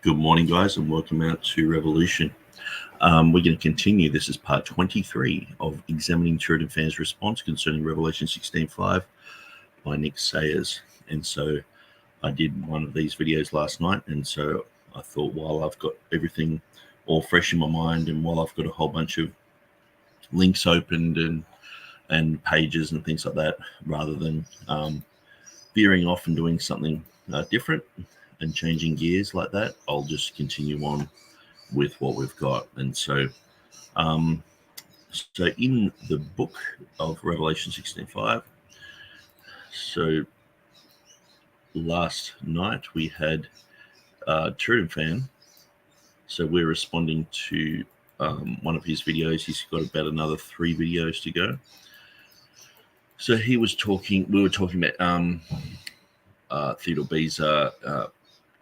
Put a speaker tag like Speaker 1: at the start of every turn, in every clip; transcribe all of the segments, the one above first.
Speaker 1: Good morning, guys, and welcome out to Revolution. We're going to continue. This is part 23 of examining TurretinFan's response concerning Revelation 16:5 by Nick Sayers. And so I did one of these videos last night, and so I thought while I've got everything all fresh in my mind and while I've got a whole bunch of links opened and pages and things like that, rather than veering off and doing something different and changing gears like that, I'll just continue on with what we've got. And so so in the book of Revelation 16:5, so last night we had TurretinFan. So we're responding to one of his videos. He's got about another 3 videos to go. So we were talking about Theodore Beza,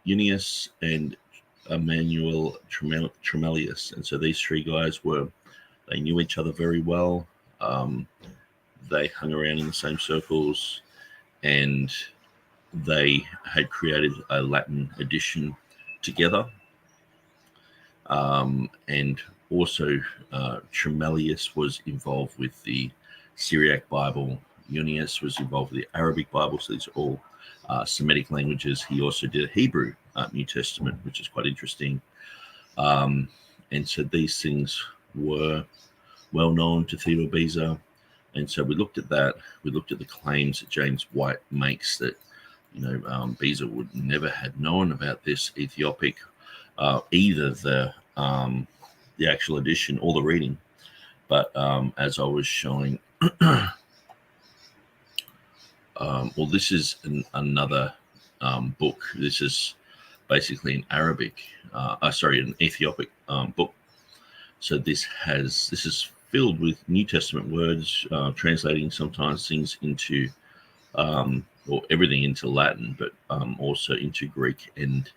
Speaker 1: Unius, and Emmanuel Tremellius. And so these 3 guys they knew each other very well. They hung around in the same circles, and they had created a Latin edition together. And also Tremellius was involved with the Syriac Bible. Unius was involved with the Arabic Bible. So these are all Semitic languages. He also did a Hebrew New Testament, which is quite interesting. And so these things were well known to Theodore Beza. And so we looked at that. We looked at the claims that James White makes that, Beza would never have known about this Ethiopic, either the actual edition or the reading. But as I was showing, well, this is another book. This is basically an Arabic, an Ethiopic book. So this is filled with New Testament words, translating sometimes things into, or everything into Latin, but also into Greek and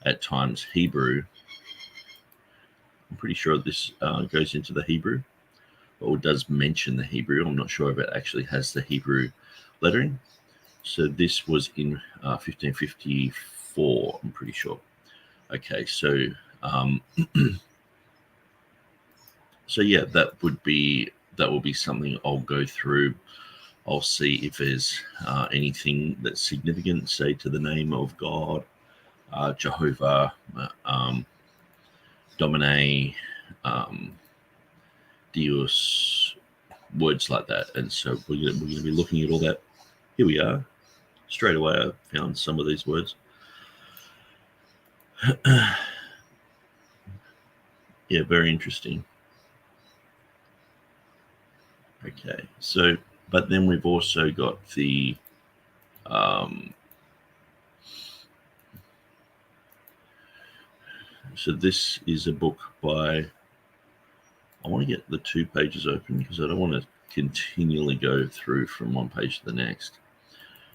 Speaker 1: at times Hebrew. I'm pretty sure this goes into the Hebrew, or does mention the Hebrew. I'm not sure if it actually has the Hebrew lettering. So this was in 1554, I'm pretty sure. Okay, so so yeah, that will be something I'll go through. I'll see if there's anything that's significant, say to the name of God, Jehovah, Domine, Deus, words like that. And so we're going to be looking at all that. Here we are. Straight away, I found some of these words. Yeah, very interesting. Okay, so, but then we've also got the so this is a book by, I want to get the 2 pages open because I don't want to continually go through from one page to the next.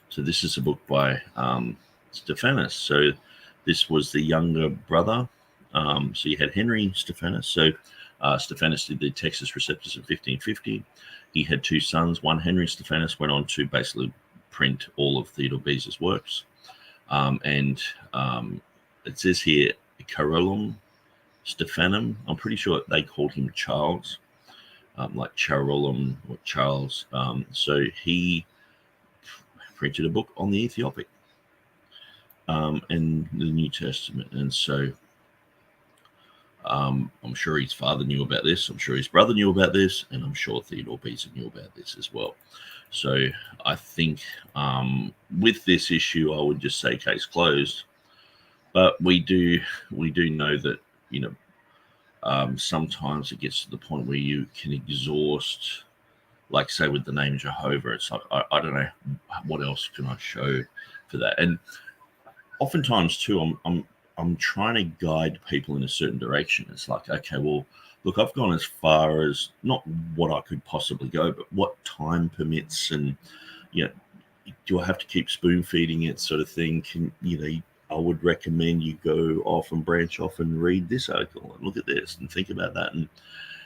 Speaker 1: So this is a book by Stephanus. So this was the younger brother. So you had Henry Stephanus. So Stephanus did the Textus Receptus in 1550. He had 2 sons. One, Henry Stephanus, went on to basically print all of Theodore Beza's works. And it says here, Carolum Stephanum. I'm pretty sure they called him Charles, like Charolum or Charles. So he printed a book on the Ethiopic and the New Testament. And so I'm sure his father knew about this. I'm sure his brother knew about this. And I'm sure Theodore Beza knew about this as well. So I think with this issue, I would just say case closed. But we do know that, sometimes it gets to the point where you can exhaust, like say with the name Jehovah. It's like, I don't know what else can I show for that. And oftentimes too, I'm trying to guide people in a certain direction. It's like, okay, well, look, I've gone as far as not what I could possibly go, but what time permits, and do I have to keep spoon feeding it, sort of thing? I would recommend you go off and branch off and read this article and look at this and think about that.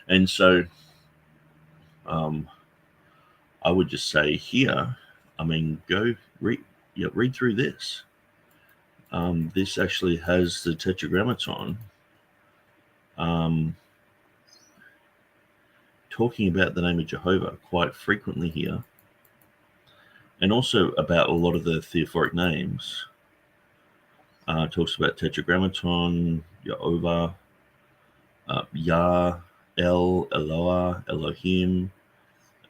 Speaker 1: And so I would just say here, go read through this. This actually has the Tetragrammaton talking about the name of Jehovah quite frequently here, and also about a lot of the theophoric names. Talks about Tetragrammaton, Jehovah, Yah, El, Eloah, Elohim,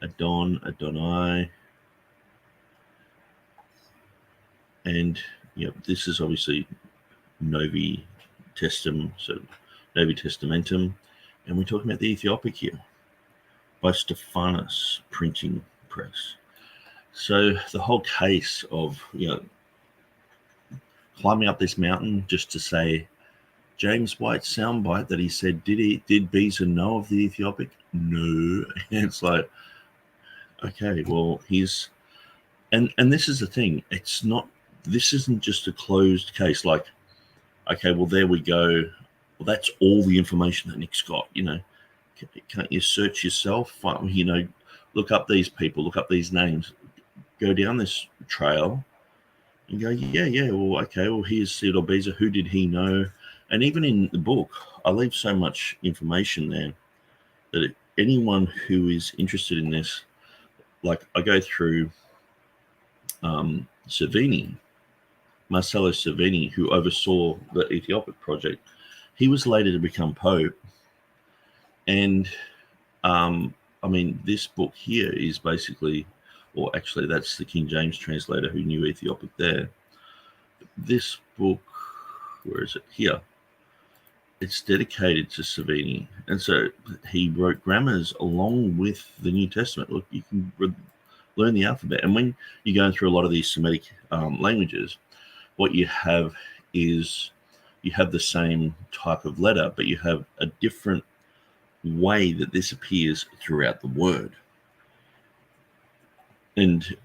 Speaker 1: Adon, Adonai. And this is obviously Novi Testum, so Novi Testamentum. And we're talking about the Ethiopic here by Stephanus Printing Press. So the whole case of, climbing up this mountain just to say James White's soundbite that he said, did Beza know of the Ethiopic? No. And it's like, okay, well, and this is the thing. This isn't just a closed case. Like, okay, well, there we go. Well, that's all the information that Nick's got. Can't you search yourself? Look up these people, look up these names, go down this trail, and go, well, okay, well, here's Theodore Beza. Who did he know? And even in the book, I leave so much information there that anyone who is interested in this, like I go through Cervini, Marcello Cervini, who oversaw the Ethiopic project. He was later to become Pope. And, this book here is basically, or actually that's the King James translator who knew Ethiopic there. This book, where is it? Here. It's dedicated to Cervini. And so he wrote grammars along with the New Testament. Look, you can learn the alphabet. And when you're going through a lot of these Semitic languages, what you have is you have the same type of letter, but you have a different way that this appears throughout the word. And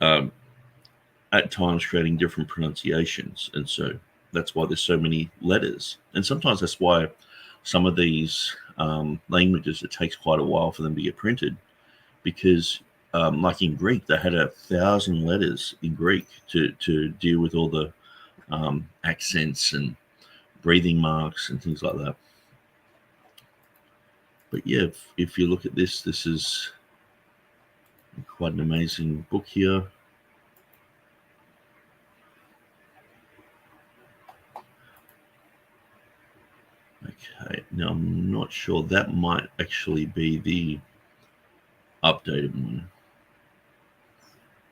Speaker 1: at times creating different pronunciations. And so that's why there's so many letters. And sometimes that's why some of these languages, it takes quite a while for them to get printed, because like in Greek, they had 1,000 letters in Greek to deal with all the accents and breathing marks and things like that. But yeah, if you look at this is quite an amazing book here. Okay, now I'm not sure. That might actually be the updated one.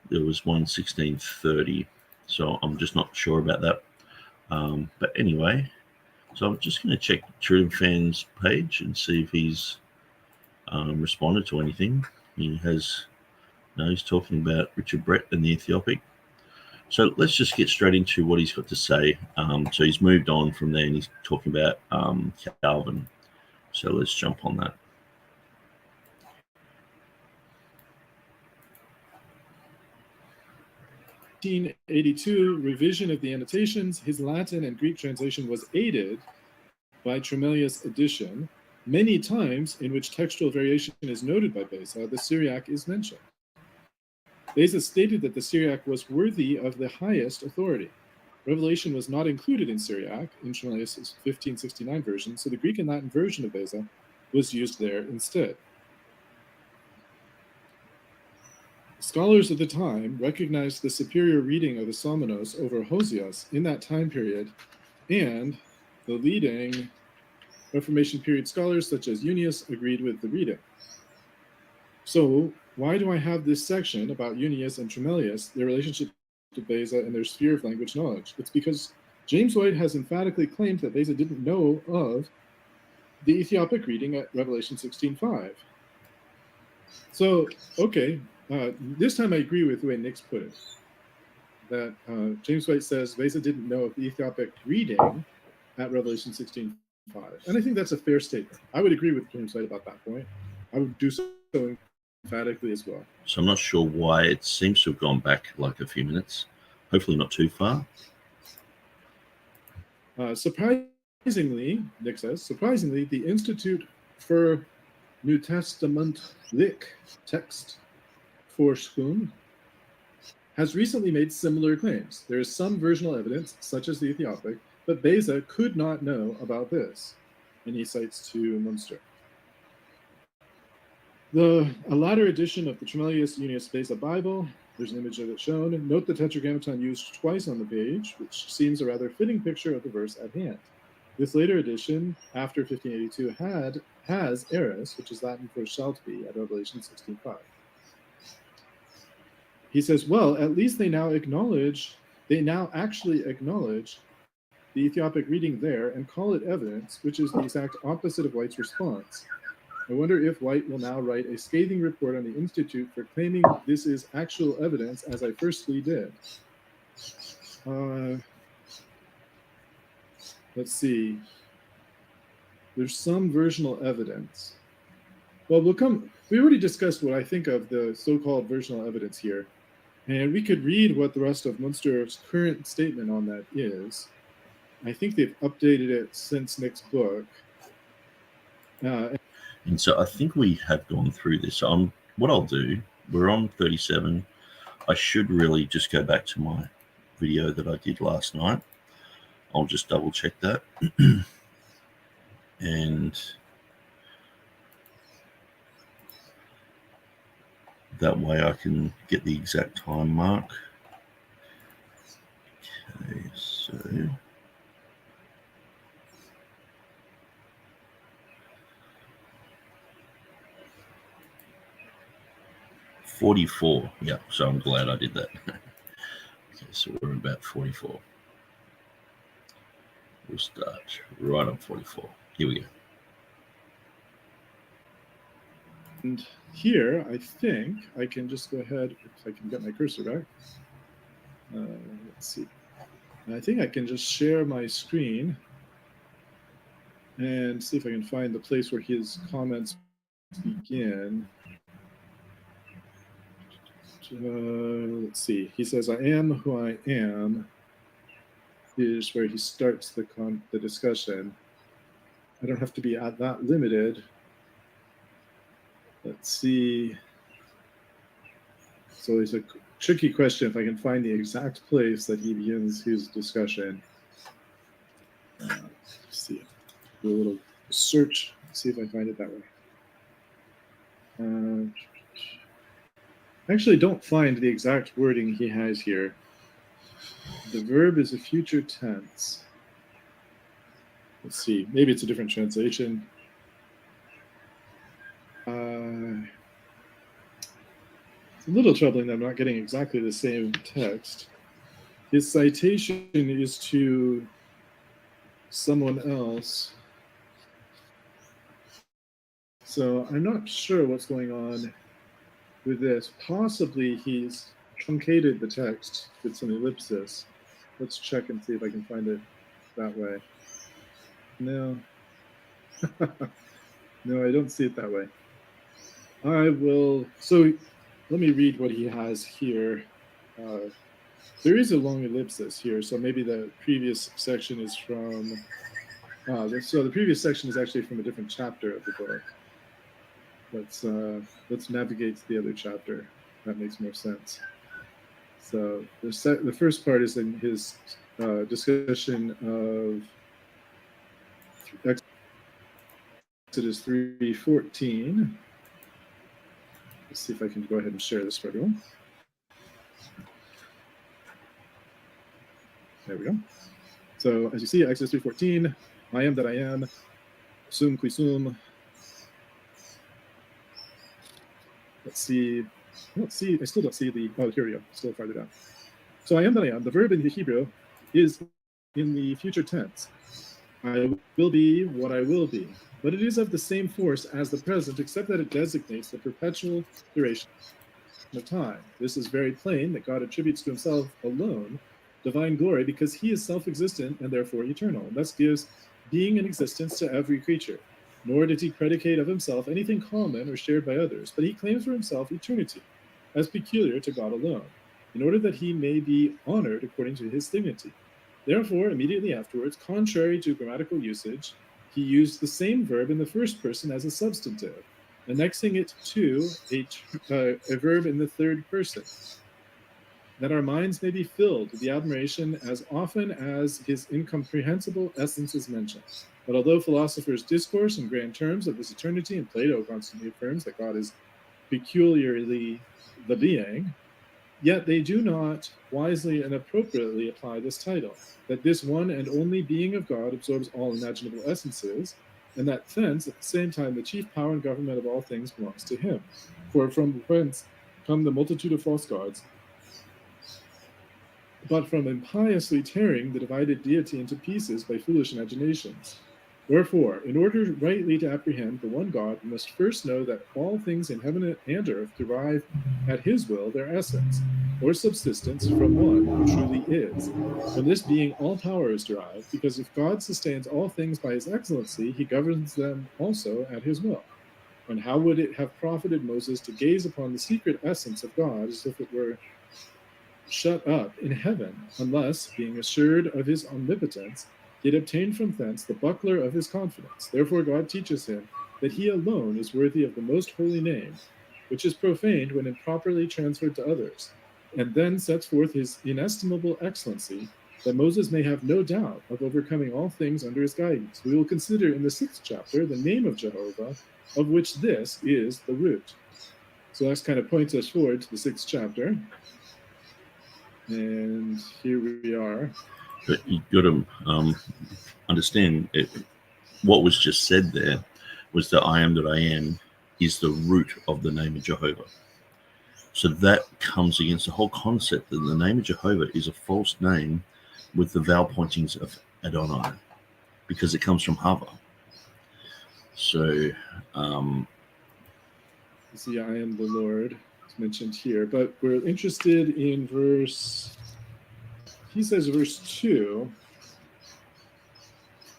Speaker 1: There was one 1630, so I'm just not sure about that. But anyway, so I'm just going to check TurretinFan's page and see if he's responded to anything. He's talking about Richard Brett and the Ethiopic. So let's just get straight into what he's got to say. So he's moved on from there and he's talking about Calvin. So let's jump on that.
Speaker 2: In 1882 revision of the annotations, his Latin and Greek translation was aided by Tremellius' edition. Many times in which textual variation is noted by Beza, the Syriac is mentioned. Beza stated that the Syriac was worthy of the highest authority. Revelation was not included in Syriac in Tremellius' 1569 version, so the Greek and Latin version of Beza was used there instead. Scholars of the time recognized the superior reading of the Somenos over Hosios in that time period, and the leading Reformation period scholars such as Unius agreed with the reading. So why do I have this section about Unius and Tremellius, their relationship to Beza and their sphere of language knowledge? It's because James White has emphatically claimed that Beza didn't know of the Ethiopic reading at Revelation 16:5. So, okay, this time I agree with the way Nick's put it, that James White says Beza didn't know of the Ethiopic reading at Revelation 16:5. And I think that's a fair statement. I would agree with James White about that point. I would do so emphatically as well.
Speaker 1: So I'm not sure why it seems to have gone back like a few minutes. Hopefully not too far.
Speaker 2: Surprisingly, Nick says, the Institute for New Testament Lik Text Forschung has recently made similar claims. There is some versional evidence, such as the Ethiopic, but Beza could not know about this. And he cites to Munster. A latter edition of the Tremelius Unius Beza Bible, there's an image of it shown. Note the tetragrammaton used twice on the page, which seems a rather fitting picture of the verse at hand. This later edition, after 1582, has eris, which is Latin for shalt be, at Revelation 16:5. He says, well, at least they now actually acknowledge the Ethiopic reading there and call it evidence, which is the exact opposite of White's response. I wonder if White will now write a scathing report on the Institute for claiming this is actual evidence, as I firstly did. Let's see. There's some versional evidence. Well, we already discussed what I think of the so-called versional evidence here. And we could read what the rest of Munster's current statement on that is. I think they've updated it since Nick's book.
Speaker 1: And so I think we have gone through this. So what I'll do, we're on 37. I should really just go back to my video that I did last night. I'll just double check that. And that way I can get the exact time mark. Okay, so... 44. Yeah, so I'm glad I did that. Okay, so we're about 44. We'll start right on 44. Here we go.
Speaker 2: And here, I think I can just go ahead, if I can get my cursor back. Let's see. I think I can just share my screen and see if I can find the place where his comments begin. Let's see. He says, I am who I am, is where he starts the discussion. I don't have to be that limited. Let's see. So it's a tricky question if I can find the exact place that he begins his discussion. Let's see. Do a little search, see if I find it that way. I actually don't find the exact wording he has here. The verb is a future tense. Let's see, maybe it's a different translation. It's a little troubling that I'm not getting exactly the same text. His citation is to someone else. So I'm not sure what's going on with this. Possibly he's truncated the text with some ellipsis. Let's check and see if I can find it that way. No. No, I don't see it that way. I will, so let me read what he has here. There is a long ellipsis here, so maybe the previous section is from, so the previous section is actually from a different chapter of the book. Let's navigate to the other chapter. That makes more sense. So the first part is in his discussion of Exodus 3:14. Let's see if I can go ahead and share this for everyone. There we go. So as you see, Exodus 3:14, I am that I am, sum qui sum. Let's see. I still don't see the, oh, here we go, still farther down. So I am that I am, the verb in the Hebrew is in the future tense. I will be what I will be, but it is of the same force as the present, except that it designates the perpetual duration of time. This is very plain that God attributes to himself alone divine glory because he is self-existent and therefore eternal, and thus gives being and existence to every creature. Nor did he predicate of himself anything common or shared by others, but he claims for himself eternity, as peculiar to God alone, in order that he may be honored according to his dignity. Therefore, immediately afterwards, contrary to grammatical usage, he used the same verb in the first person as a substantive, annexing it to a verb in the third person. that our minds may be filled with the admiration as often as his incomprehensible essence is mentioned. But although philosophers discourse in grand terms of this eternity, and Plato constantly affirms that God is peculiarly the being, yet they do not wisely and appropriately apply this title, that this one and only being of God absorbs all imaginable essences, and that thence, at the same time, the chief power and government of all things belongs to him. For from whence come the multitude of false gods, but from impiously tearing the divided deity into pieces by foolish imaginations. Wherefore, in order rightly to apprehend the one God, we must first know that all things in heaven and earth derive at his will their essence, or subsistence, from one who truly is. From this being all power is derived, because if God sustains all things by his excellency, he governs them also at his will. And how would it have profited Moses to gaze upon the secret essence of God as if it were shut up in heaven, unless, being assured of his omnipotence, he had obtained from thence the buckler of his confidence? Therefore God teaches him that he alone is worthy of the most holy name, which is profaned when improperly transferred to others, and then sets forth his inestimable excellency, that Moses may have no doubt of overcoming all things under his guidance. We will consider in the 6th chapter the name of Jehovah, of which this is the root. So that kind of points us forward to the 6th chapter. And here we are.
Speaker 1: But you've got to understand it, what was just said there was that I am that I am is the root of the name of Jehovah. So that comes against the whole concept that the name of Jehovah is a false name with the vowel pointings of Adonai, because it comes from Hava. So,
Speaker 2: see, I am the Lord. It's mentioned here, but we're interested in verse. He says verse 2.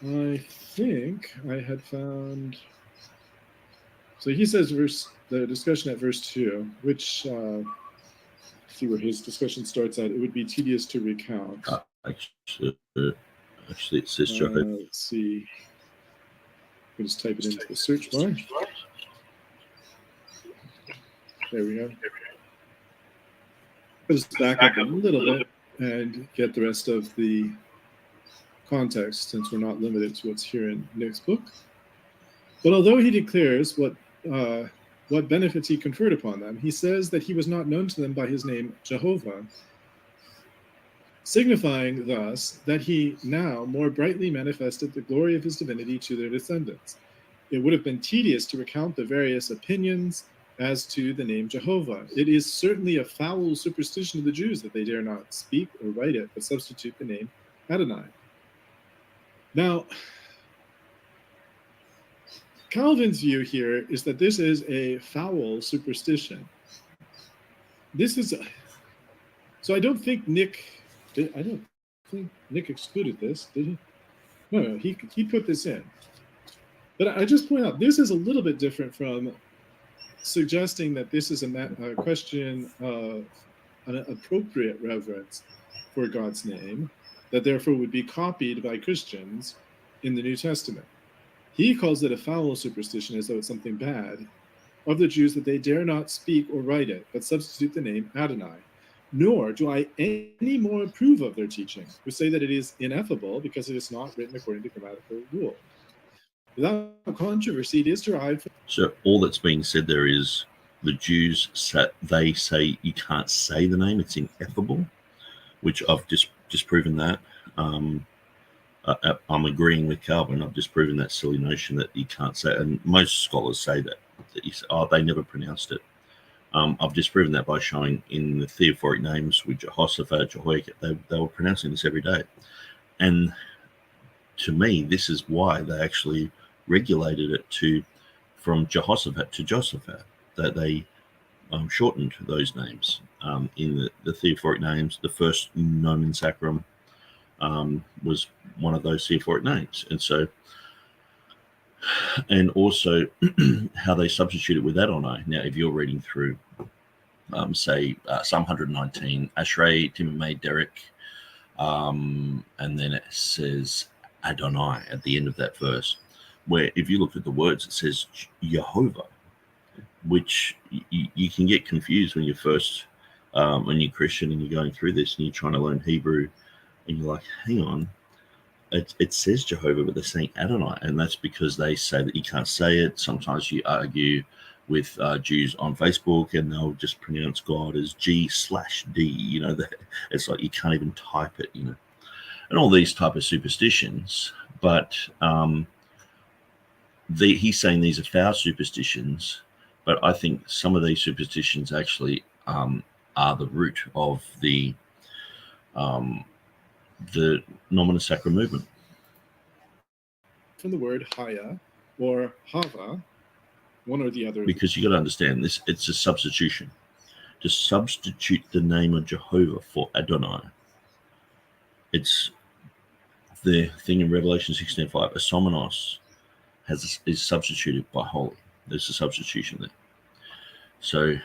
Speaker 2: I think I had found. So he says the discussion at verse 2, which see where his discussion starts at. It would be tedious to recount.
Speaker 1: Actually, it says Jehovah.
Speaker 2: Let's see. We'll just type it into the search bar. There we go. I'll just back up a little bit and get the rest of the context, since we're not limited to what's here in Nick's book. But although he declares what benefits he conferred upon them, he says that he was not known to them by his name Jehovah, signifying thus that he now more brightly manifested the glory of his divinity to their descendants. It would have been tedious to recount the various opinions as to the name Jehovah. It is certainly a foul superstition of the Jews that they dare not speak or write it, but substitute the name Adonai. Now, Calvin's view here is that this is a foul superstition. So I don't think Nick excluded this, did he? No, he put this in. But I just point out, this is a little bit different from suggesting that this is a question of an appropriate reverence for God's name, that therefore would be copied by Christians in the New Testament. He calls it a foul superstition, as though it's something bad, of the Jews, that they dare not speak or write it, but substitute the name Adonai. Nor do I any more approve of their teaching, who say that it is ineffable because it is not written according to grammatical rule. Without controversy, it is derived from...
Speaker 1: So all that's being said there is the Jews they say you can't say the name; it's ineffable, which I've just proven that. I'm agreeing with Calvin. I've just proven that silly notion that you can't say it. And most scholars say that you say, they never pronounced it. I've just proven that by showing in the theophoric names with Jehoshaphat, Jehoiakim, they were pronouncing this every day. And to me, this is why they actually regulated it from Jehoshaphat to Josaphat, that they shortened those names. In the theophoric names, the first nomen sacrum was one of those theophoric names. And also how they substitute it with Adonai. Now, if you're reading through, say, Psalm 119, Ashrei Timimei Derek, and then it says Adonai at the end of that verse, where if you look at the words, it says Jehovah, which you can get confused when you first when you're Christian and you're going through this and you're trying to learn Hebrew, and you're like, hang on, it says Jehovah, but they're saying Adonai, and that's because they say that you can't say it. Sometimes you argue with Jews on Facebook, and they'll just pronounce God as G/D. You know, it's like you can't even type it. You know, and all these type of superstitions. But he's saying these are foul superstitions. But I think some of these superstitions actually are the root of the Nomina Sacra movement.
Speaker 2: From the word Haya or Hava, one or the other.
Speaker 1: Because you got to understand this, it's a substitution. To substitute the name of Jehovah for Adonai. It's the thing in Revelation 16:5. Asomenos is substituted by holy. There's a substitution there. So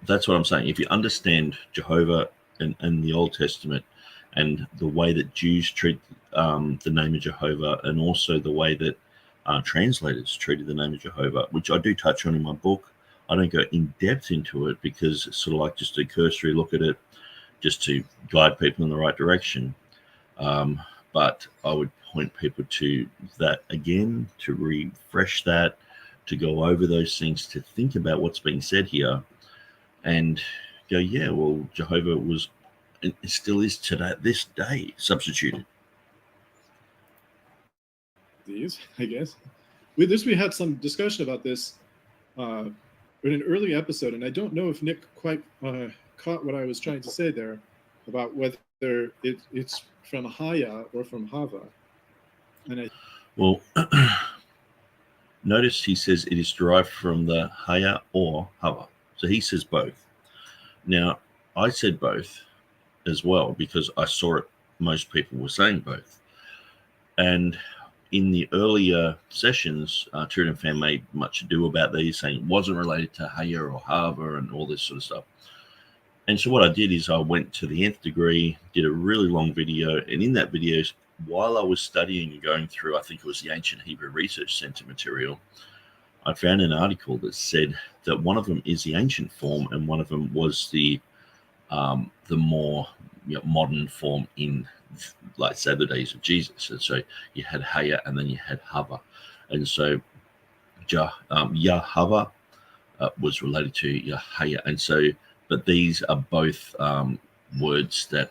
Speaker 1: that's what I'm saying. If you understand Jehovah and the Old Testament, and the way that Jews treat the name of Jehovah, and also the way that translators treated the name of Jehovah, which I do touch on in my book. I don't go in depth into it because it's sort of like just a cursory look at it, just to guide people in the right direction. But I would point people to that again, to refresh that, to go over those things, to think about what's being said here, and go, yeah, well, Jehovah was, it still is today, this day, substituted.
Speaker 2: These, I guess. With this, we had some discussion about this in an early episode, and I don't know if Nick quite caught what I was trying to say there about whether it's from Haya or from Hava. And
Speaker 1: well, notice he says it is derived from the Haya or Hava. So he says both. Now, I said both as well because I saw it. Most people were saying both. And in the earlier sessions, TurretinFan made much ado about these, saying it wasn't related to Haya or Hava and all this sort of stuff. And so what I did is I went to the nth degree, did a really long video, and in that video, while I was studying and going through, I think it was the Ancient Hebrew Research Center material, I found an article that said that one of them is the ancient form and one of them was the more modern form in, like, say, the days of Jesus. And so you had Haya and then you had Hava. And so Yahava was related to Yahaya. And so, but these are both words that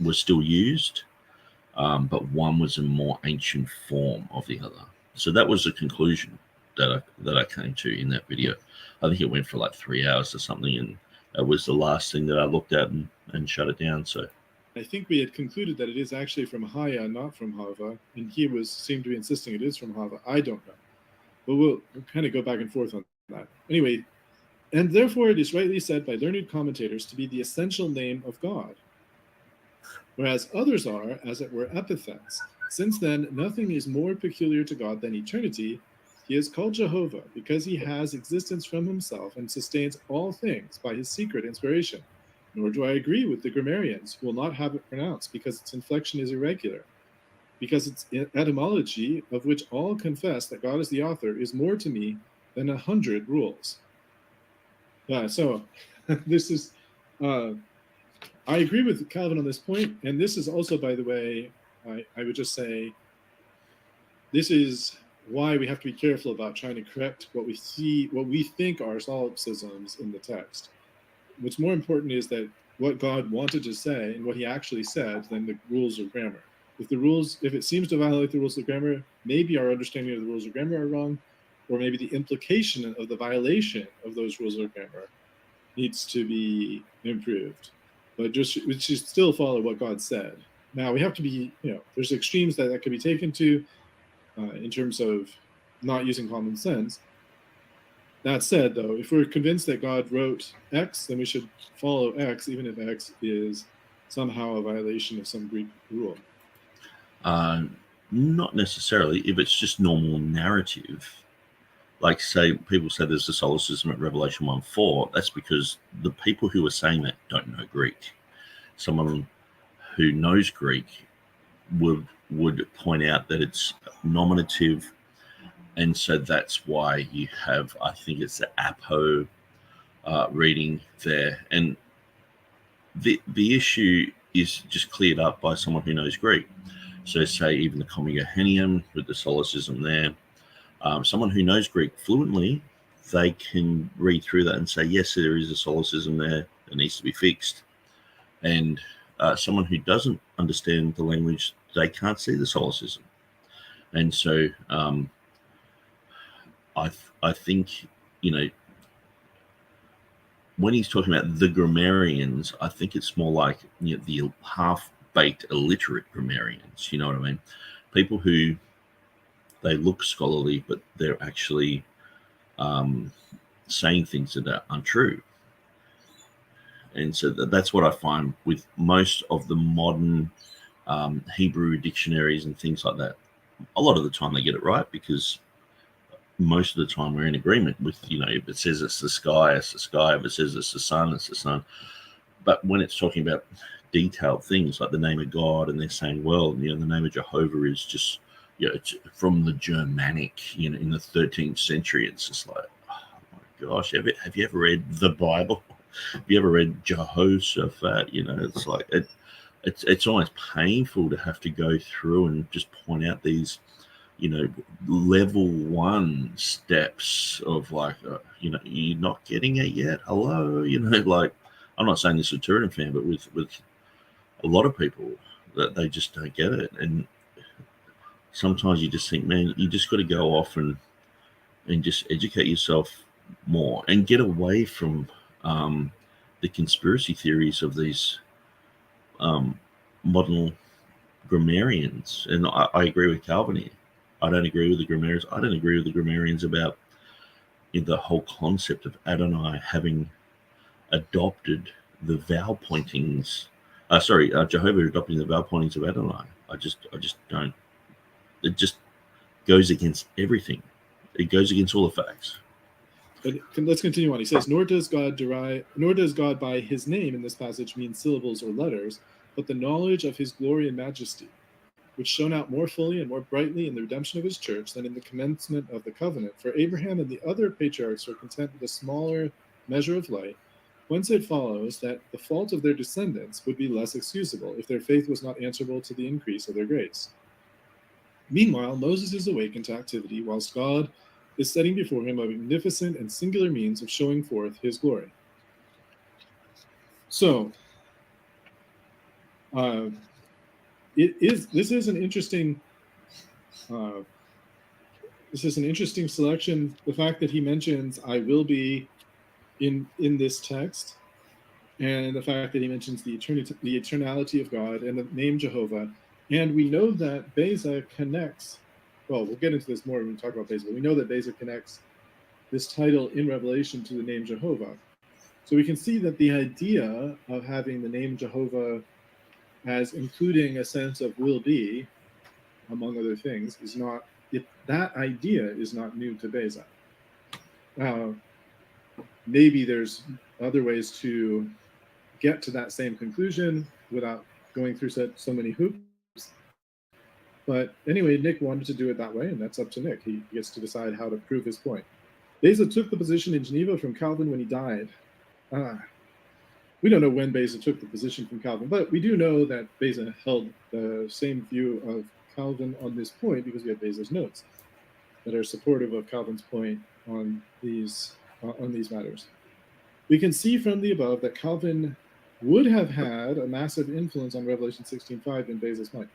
Speaker 1: were still used, but one was a more ancient form of the other. So that was the conclusion that I came to in that video. I think it went for like 3 hours or something, and that was the last thing that I looked at and shut it down. So
Speaker 2: I think we had concluded that it is actually from Haya, not from Hava, and he seemed to be insisting it is from Hava. I don't know, but we'll kind of go back and forth on that. Anyway, and therefore it is rightly said by learned commentators to be the essential name of God, whereas others are, as it were, epithets. Since then, nothing is more peculiar to God than eternity. He is called Jehovah because he has existence from himself and sustains all things by his secret inspiration. Nor do I agree with the grammarians who will not have it pronounced because its inflection is irregular, because its etymology, of which all confess that God is the author, is more to me than 100 rules. So this is, I agree with Calvin on this point, and this is also, by the way, I would just say, this is why we have to be careful about trying to correct what we see, what we think are solipsisms in the text. What's more important is that what God wanted to say and what he actually said than the rules of grammar. If it seems to violate the rules of grammar, maybe our understanding of the rules of grammar are wrong, or maybe the implication of the violation of those rules of grammar needs to be improved. But we should still follow what God said. Now, we have to be, there's extremes that could be taken to in terms of not using common sense. That said, though, if we're convinced that God wrote X, then we should follow X, even if X is somehow a violation of some Greek rule.
Speaker 1: Not necessarily. If it's just normal narrative, like, say, people say there's a solecism at Revelation 1:4, that's because the people who are saying that don't know Greek. Someone who knows Greek would point out that it's nominative, and so that's why you have, I think it's the apo reading there. And the issue is just cleared up by someone who knows Greek. So say even the Comigahenium with the solecism there, someone who knows Greek fluently, they can read through that and say, yes, there is a solecism there that needs to be fixed. And someone who doesn't understand the language, they can't see the solecism. And so I think, when he's talking about the grammarians, I think it's more like the half-baked illiterate grammarians, you know what I mean? People who, they look scholarly, but they're actually saying things that are untrue. And so that's what I find with most of the modern Hebrew dictionaries and things like that. A lot of the time they get it right, because most of the time we're in agreement with, if it says it's the sky, it's the sky. If it says it's the sun, it's the sun. But when it's talking about detailed things like the name of God, and they're saying, well, the name of Jehovah is just, it's from the Germanic, in the 13th century. It's just like, oh my gosh, have you ever read the Bible? Have you ever read Jehoshaphat? It's like, it's almost painful to have to go through and just point out these, level 1 steps of like, you're not getting it yet. Hello, like, I'm not saying this with TurretinFan, but with a lot of people, that they just don't get it. And sometimes you just think, man, you just got to go off and just educate yourself more and get away from the conspiracy theories of these modern grammarians. And I agree with Calvin here. I don't agree with the grammarians. I don't agree with the grammarians about the whole concept of Adonai having adopted the vowel pointings. Jehovah adopting the vowel pointings of Adonai. I just don't. It just goes against everything. It goes against all the facts.
Speaker 2: But let's continue on. He says, nor does God by his name in this passage mean syllables or letters, but the knowledge of his glory and majesty, which shone out more fully and more brightly in the redemption of his church than in the commencement of the covenant. For Abraham and the other patriarchs were content with a smaller measure of light, whence it follows that the fault of their descendants would be less excusable if their faith was not answerable to the increase of their grace. Meanwhile, Moses is awakened to activity, whilst God is setting before him a magnificent and singular means of showing forth his glory. So, this is an interesting selection. The fact that he mentions "I will be" in this text, and the fact that he mentions the eternality of God and the name Jehovah, and we know that Beza connects. Well, we'll get into this more when we talk about Beza, but we know that Beza connects this title in Revelation to the name Jehovah. So we can see that the idea of having the name Jehovah as including a sense of will be, among other things, is not, that idea is not new to Beza. Maybe there's other ways to get to that same conclusion without going through so many hoops. But anyway, Nick wanted to do it that way, and that's up to Nick. He gets to decide how to prove his point. Beza took the position in Geneva from Calvin when he died. We don't know when Beza took the position from Calvin, but we do know that Beza held the same view of Calvin on this point because we have Beza's notes that are supportive of Calvin's point on these matters. We can see from the above that Calvin would have had a massive influence on Revelation 16:5 in Beza's mind.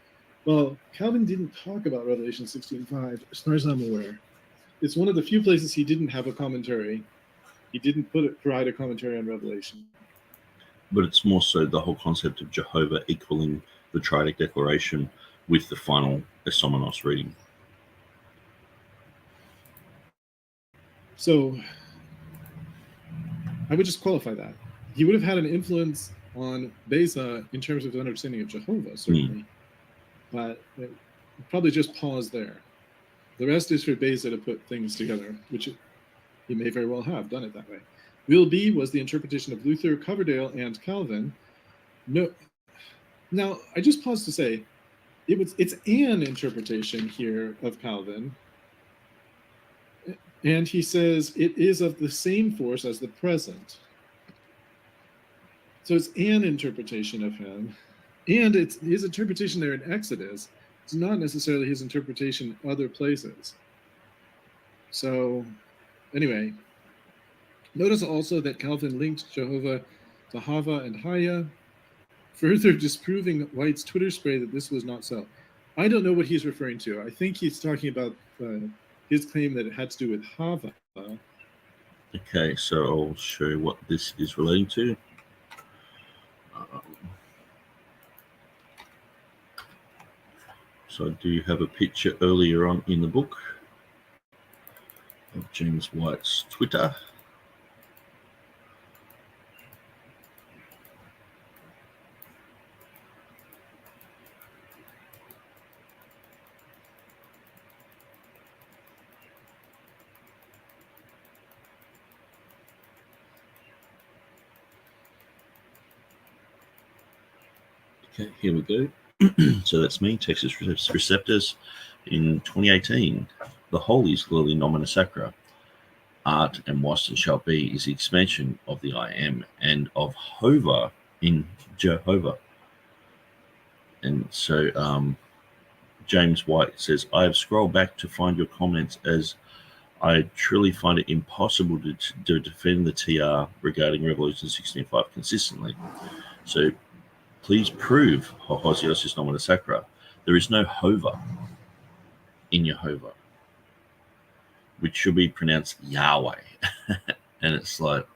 Speaker 2: Well, Calvin didn't talk about Revelation 16:5, as far as I'm aware. It's one of the few places he didn't have a commentary. He didn't provide a commentary on Revelation.
Speaker 1: But it's more so the whole concept of Jehovah equaling the Triadic Declaration with the final Esomenos reading.
Speaker 2: So I would just qualify that. He would have had an influence on Beza in terms of the understanding of Jehovah, certainly. But probably just pause there. The rest is for Beza to put things together, which he may very well have done it that way. Will be was the interpretation of Luther, Coverdale, and Calvin. No, now I just pause to say it's an interpretation here of Calvin, and he says it is of the same force as the present. So it's an interpretation of him, and it's his interpretation there in Exodus. It's not necessarily his interpretation other places. So anyway, notice also that Calvin linked Jehovah to Hava and Haya, further disproving White's Twitter spray that this was not so. I don't know what he's referring to. I think he's talking about his claim that it had to do with Hava.
Speaker 1: Okay, so I'll show you what this is relating to. So I do have a picture earlier on in the book of James White's Twitter. Okay, here we go. So that's me, Textus Receptus, in 2018. The whole is clearly nomina sacra. Art and was and shall be is the expansion of the I am and of Hova in Jehovah. And so James White says, I have scrolled back to find your comments as I truly find it impossible to defend the TR regarding Revolution 16.5 consistently. So please prove Hohosios is nomina sacra. There is no Hova in Jehovah, which should be pronounced Yahweh. And it's like,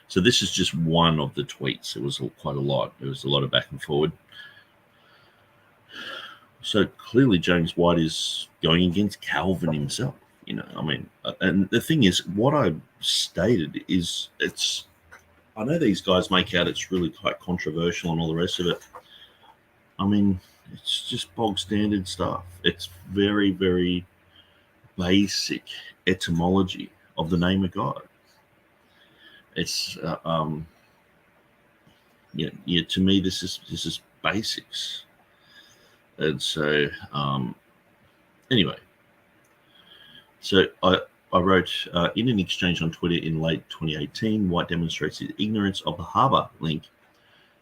Speaker 1: so this is just one of the tweets. It was quite a lot. There was a lot of back and forward. So clearly James White is going against Calvin himself. You know, I mean, and the thing is, what I stated is I know these guys make out it's really quite controversial and all the rest of it. I mean, it's just bog standard stuff. It's very, very basic etymology of the name of God. It's to me this is basics. And so anyway, so I wrote in an exchange on Twitter in late 2018, White demonstrates his ignorance of the Hava link,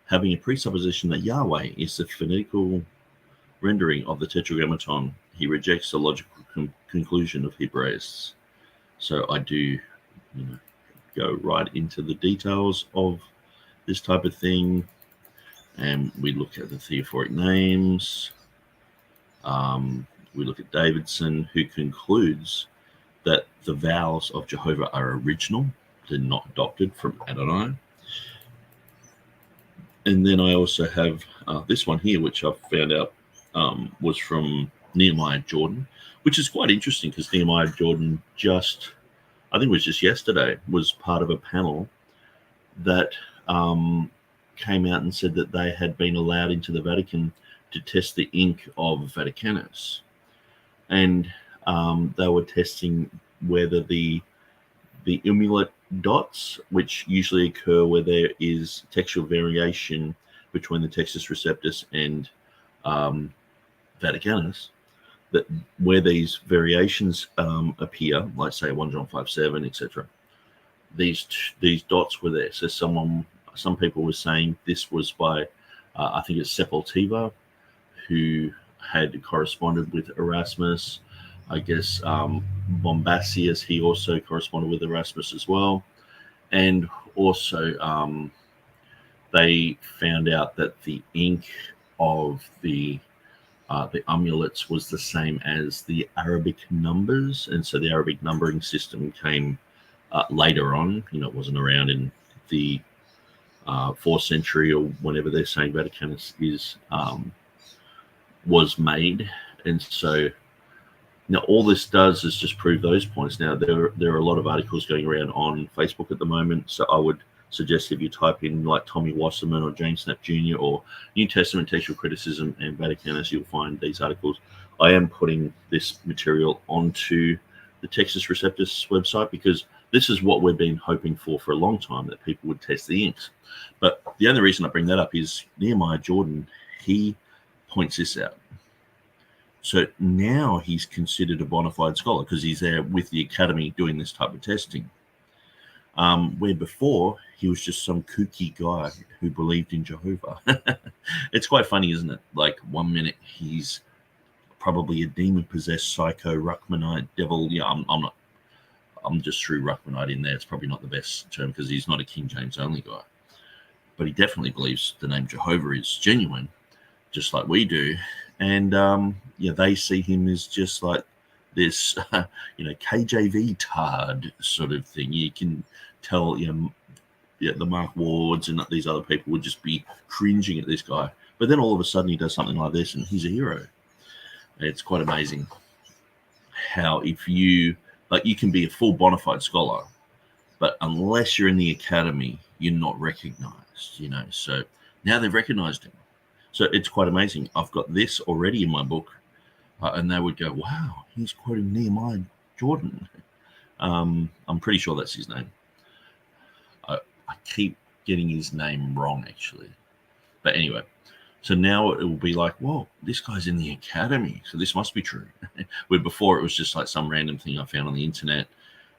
Speaker 1: having a presupposition that Yahweh is the phonetical rendering of the Tetragrammaton. He rejects the logical conclusion of Hebraists. So I do, go right into the details of this type of thing, and we look at the theophoric names. We look at Davidson, who concludes that the vowels of Jehovah are original; they're not adopted from Adonai. And then I also have this one here, which I found out was from Nehemiah Jordan, which is quite interesting because Nehemiah Jordan I think it was just yesterday, was part of a panel that came out and said that they had been allowed into the Vatican to test the ink of Vaticanus. And they were testing whether the umulae dots, which usually occur where there is textual variation between the Textus Receptus and Vaticanus, that where these variations appear, like say 1 John 5:7, etc., these dots were there. So some people were saying this was by I think it's Sepultiva, who had corresponded with Erasmus. I guess Bombasius, he also corresponded with Erasmus as well. And also they found out that the ink of the amulets was the same as the Arabic numbers. And so the Arabic numbering system came later on. It wasn't around in the 4th century or whenever they're saying Vaticanus was made. And so now all this does is just prove those points. Now there are a lot of articles going around on Facebook at the moment, so I would suggest if you type in like Tommy Wasserman or James Snap Jr. or New Testament Textual Criticism and Vaticanus, you'll find these articles. I am putting this material onto the Textus Receptus website because this is what we've been hoping for a long time, that people would test the inks. But the only reason I bring that up is Nehemiah Jordan, he points this out. So now he's considered a bona fide scholar because he's there with the academy doing this type of testing. Where before he was just some kooky guy who believed in Jehovah. It's quite funny, isn't it? Like 1 minute he's probably a demon-possessed psycho Ruckmanite devil. Yeah, I'm just threw Ruckmanite in there. It's probably not the best term because he's not a King James only guy, but he definitely believes the name Jehovah is genuine, just like we do. And they see him as just like this, KJV tard sort of thing. You can tell, the Mark Wards and these other people would just be cringing at this guy. But then all of a sudden he does something like this and he's a hero. It's quite amazing how if you can be a full bona fide scholar, but unless you're in the academy, you're not recognized, So now they've recognized him. So it's quite amazing. I've got this already in my book, and they would go, wow, he's quoting Nehemiah Jordan. I'm pretty sure that's his name. I keep getting his name wrong, actually. But anyway, so now it will be like, whoa, this guy's in the academy, so this must be true. Where before it was just like some random thing I found on the internet,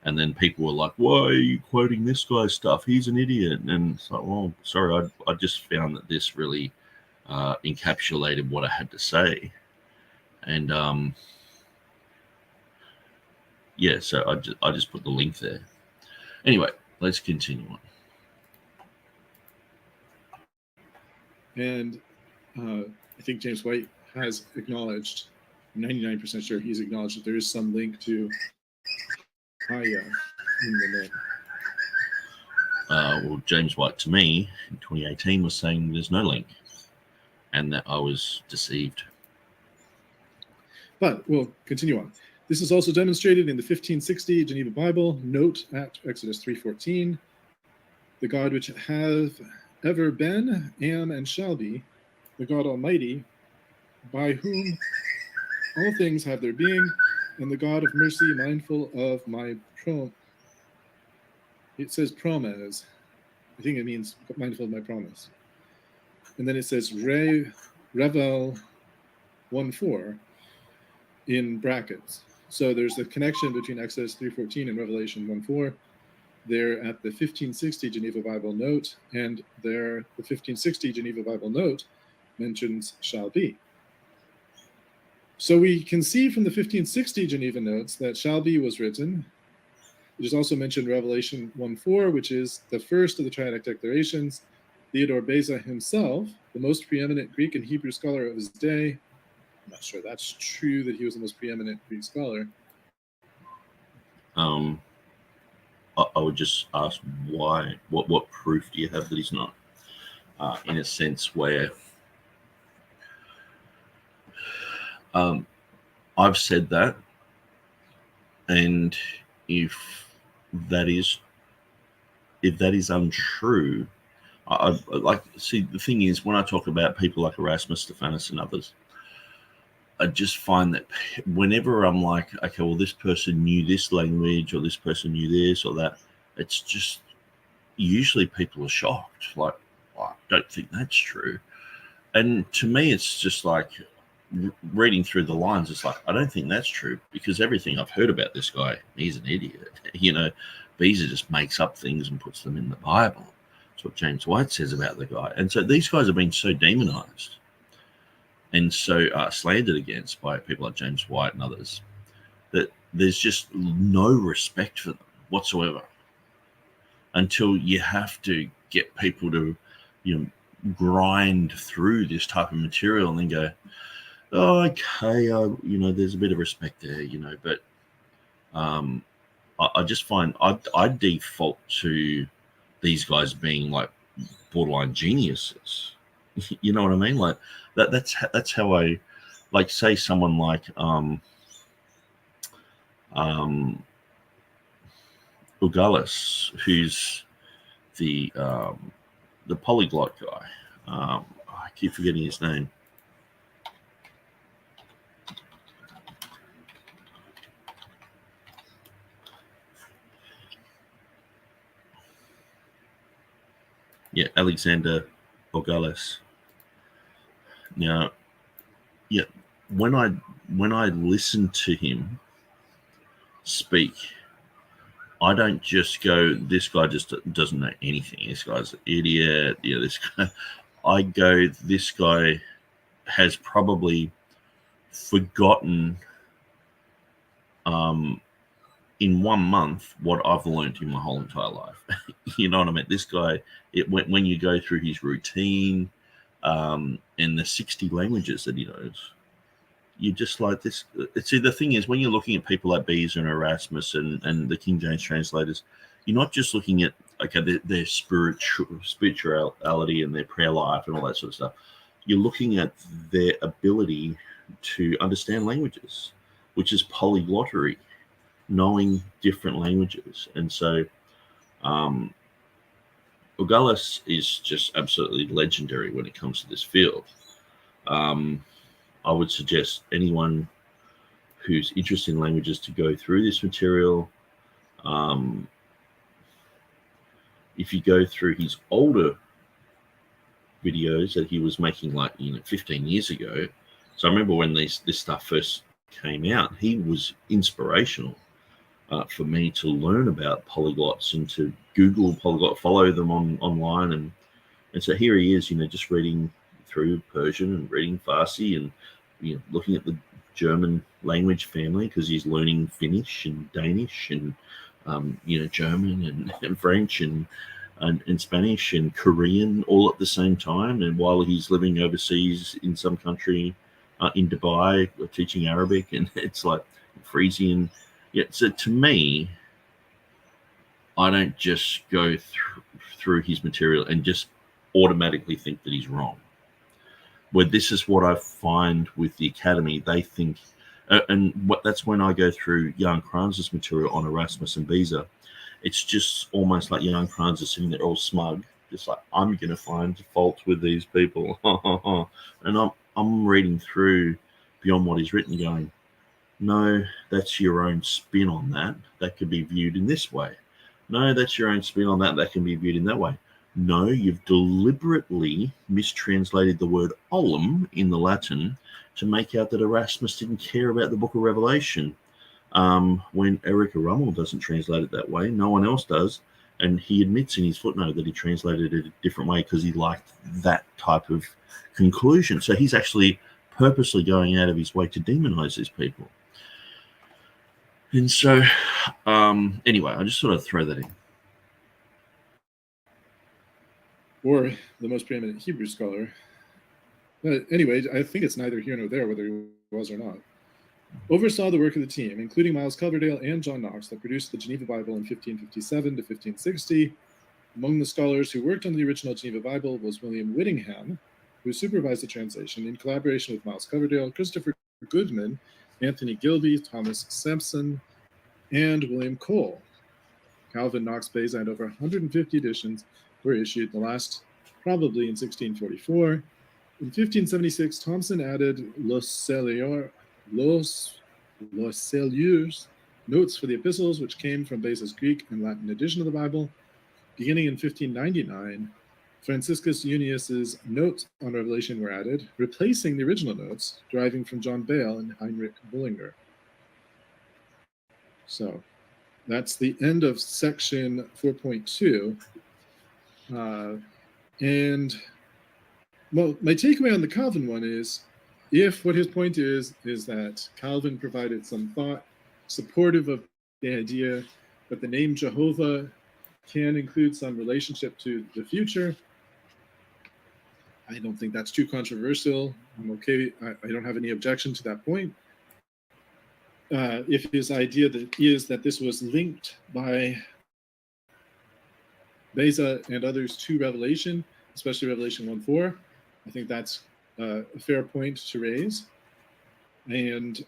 Speaker 1: and then people were like, why are you quoting this guy's stuff? He's an idiot. And it's like, well, sorry, I just found that this really encapsulated what I had to say. And so I just put the link there. Anyway, let's continue on.
Speaker 2: And I think James White has acknowledged, 99% sure he's acknowledged that there is some link to Haya in the name.
Speaker 1: Well, James White to me in 2018 was saying there's no link, and that I was deceived.
Speaker 2: But we'll continue on. This is also demonstrated in the 1560 Geneva Bible. Note at Exodus 3:14, the God which have ever been, am, and shall be, the God Almighty, by whom all things have their being, and the God of mercy, mindful of my it says promise. I think it means mindful of my promise. And then it says Revel 1:4 in brackets. So there's a connection between Exodus 3:14 and Revelation 1:4. They're at the 1560 Geneva Bible note, and the 1560 Geneva Bible note mentions shall be. So we can see from the 1560 Geneva notes that shall be was written. It is also mentioned Revelation 1:4, which is the first of the Triadic declarations. Theodore Beza himself, the most preeminent Greek and Hebrew scholar of his day. I'm not sure that's true that he was the most preeminent Greek scholar.
Speaker 1: I would just ask why. What proof do you have that he's not? In a sense where I've said that, and if that is untrue, I like see the thing is when I talk about people like Erasmus, Stephanus, and others, I just find that whenever I'm like, okay, well, this person knew this language or this person knew this or that, it's just usually people are shocked. Like, I don't think that's true. And to me, it's just like reading through the lines. It's like, I don't think that's true because everything I've heard about this guy, he's an idiot. Beza just makes up things and puts them in the Bible. That's what James White says about the guy. And so these guys have been so demonized and so slandered against by people like James White and others that there's just no respect for them whatsoever until you have to get people to, grind through this type of material and then go, oh, okay, there's a bit of respect there, but I just find I default to these guys being like borderline geniuses. You know what I mean? Like that's how I like say someone like Ugalis, who's the polyglot guy. I keep forgetting his name. Yeah, Alexander Ugalis. Now, yeah, when I listen to him speak, I don't just go, this guy just doesn't know anything. This guy's an idiot. Yeah, this guy. I go, this guy has probably forgotten in 1 month what I've learned in my whole entire life. You know what I mean? This guy, when you go through his routine and the 60 languages that he knows, you just like this. See, the thing is, when you're looking at people like Beza and Erasmus and the King James translators, you're not just looking at their spirituality and their prayer life and all that sort of stuff. You're looking at their ability to understand languages, which is polyglottery, knowing different languages. And so Ugalis is just absolutely legendary when it comes to this field. I would suggest anyone who's interested in languages to go through this material. If you go through his older videos that he was making 15 years ago, so I remember when this stuff first came out, he was inspirational for me to learn about polyglots and to Google polyglot, follow them online, and so here he is, just reading through Persian and reading Farsi and looking at the German language family because he's learning Finnish and Danish and German and French and Spanish and Korean all at the same time, and while he's living overseas in some country in Dubai teaching Arabic, and it's like Frisian. Yeah, so to me, I don't just go through his material and just automatically think that he's wrong. Where this is what I find with the Academy, they think, that's when I go through Jan Kranz's material on Erasmus and Beza. It's just almost like Jan Kranz is sitting there all smug, just like, I'm going to find fault with these people. And I'm reading through beyond what he's written going, no, that's your own spin on that. That could be viewed in this way. No, that's your own spin on that. That can be viewed in that way. No, you've deliberately mistranslated the word olim in the Latin to make out that Erasmus didn't care about the Book of Revelation. When Erika Rummel doesn't translate it that way, no one else does. And he admits in his footnote that he translated it a different way because he liked that type of conclusion. So he's actually purposely going out of his way to demonize these people. And so, anyway, I just sort of throw that in.
Speaker 2: Or the most preeminent Hebrew scholar. But anyway, I think it's neither here nor there whether he was or not. Oversaw the work of the team, including Miles Coverdale and John Knox, that produced the Geneva Bible in 1557 to 1560. Among the scholars who worked on the original Geneva Bible was William Whittingham, who supervised the translation in collaboration with Miles Coverdale, Christopher Goodman, Anthony Gilby, Thomas Sampson, and William Cole. Calvin, Knox, Beza, and over 150 editions were issued, the last probably in 1644. In 1576, Thomson added Los Celliers notes for the epistles, which came from Beza's Greek and Latin edition of the Bible. Beginning in 1599, Franciscus Junius's notes on Revelation were added, replacing the original notes deriving from John Bale and Heinrich Bullinger. So that's the end of section 4.2. And well, my takeaway on the Calvin one is, if what his point is that Calvin provided some thought supportive of the idea that the name Jehovah can include some relationship to the future, I don't think that's too controversial. I'm okay. I don't have any objection to that point. If his idea is that this was linked by Beza and others to Revelation, especially Revelation 1:4, I think that's a fair point to raise. And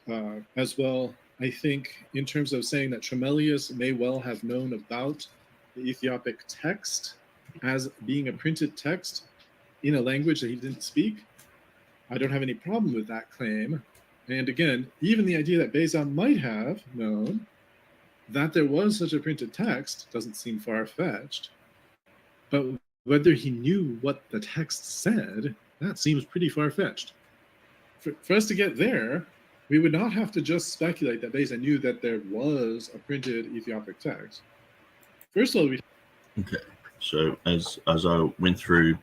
Speaker 2: as well, I think in terms of saying that Tremellius may well have known about the Ethiopic text as being a printed text in a language that he didn't speak, I don't have any problem with that claim. And again, even the idea that Beza might have known that there was such a printed text doesn't seem far-fetched. But whether he knew what the text said, that seems pretty far-fetched. For us to get there, we would not have to just speculate that Beza knew that there was a printed Ethiopic text. First of all,
Speaker 1: Okay. So as I went through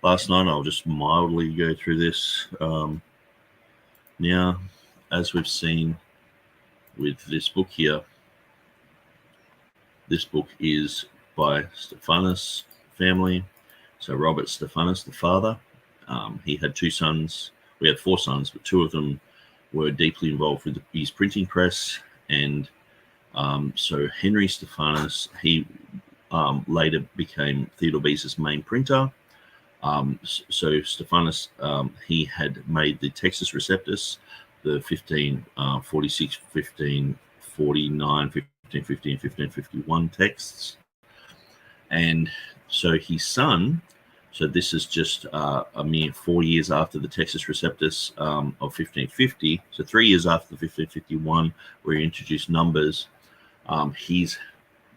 Speaker 1: last night, I'll just mildly go through this. Now, as we've seen with this book here, this book is by Stephanus family. So Robert Stephanus, the father, he had 2 sons. We had 4 sons, but 2 of them were deeply involved with his printing press. And so Henry Stephanus, he later became Theodore Beza's main printer. So Stephanus, he had made the Textus Receptus, the 1546, 1549, 1550, and 1551 texts. And so his son, so this is just a mere 4 years after the Textus Receptus of 1550, so 3 years after the 1551, where he introduced numbers. He's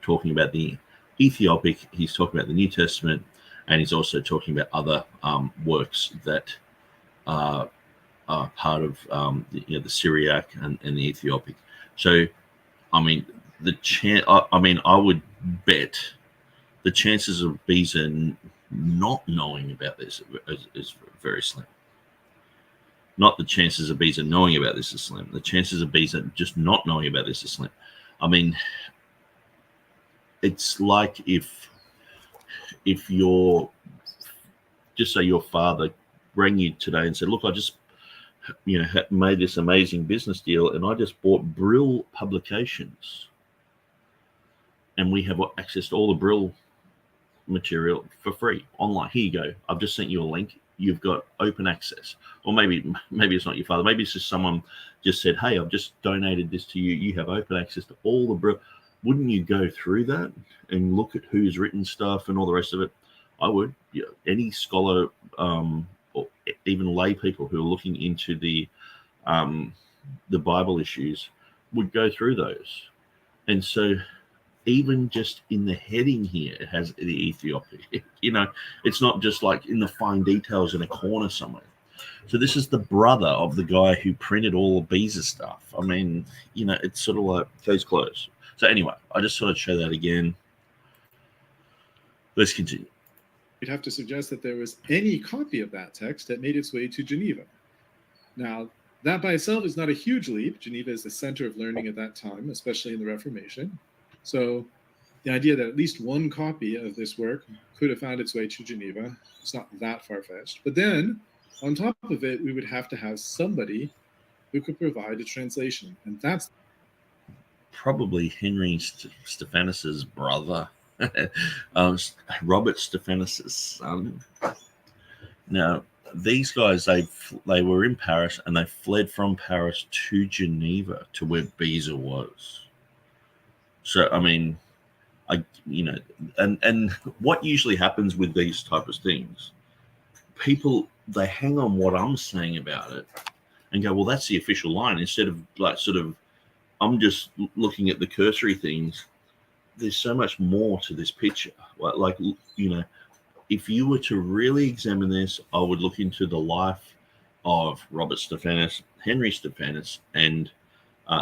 Speaker 1: talking about the Ethiopic, he's talking about the New Testament, and he's also talking about other works that are part of the Syriac and the Ethiopic. So, I mean, I would bet the chances of Beza not knowing about this is very slim. Not the chances of Beza knowing about this is slim. The chances of Beza just not knowing about this is slim. I mean, it's like if you're, just say your father rang you today and said, look, I just made this amazing business deal and I just bought Brill publications and we have access to all the Brill material for free online. Here you go. I've just sent you a link. You've got open access. Or maybe it's not your father. Maybe it's just someone just said, hey, I've just donated this to you. You have open access to all the Brill. Wouldn't you go through that and look at who's written stuff and all the rest of it? I would. Yeah, any scholar, or even lay people who are looking into the Bible issues would go through those. And so even just in the heading here, it has the Ethiopic. It's not just like in the fine details in a corner somewhere. So this is the brother of the guy who printed all of Beza stuff. I mean, it's sort of like case closed. So anyway, I just sort of show that again. Let's continue.
Speaker 2: You'd have to suggest that there was any copy of that text that made its way to Geneva. Now, that by itself is not a huge leap. Geneva is the center of learning at that time, especially in the Reformation. So the idea that at least one copy of this work could have found its way to Geneva is not that far-fetched. But then, on top of it, we would have to have somebody who could provide a translation. And that's
Speaker 1: probably Henry Stephanus's brother, Robert Stephanus's son. Now, these guys, they were in Paris and they fled from Paris to Geneva, to where Beza was. So, I mean, and what usually happens with these type of things, people, they hang on what I'm saying about it and go, well, that's the official line, instead of like sort of, I'm just looking at the cursory things. There's so much more to this picture. Like, if you were to really examine this, I would look into the life of Robert Stephanus, Henry Stephanus, and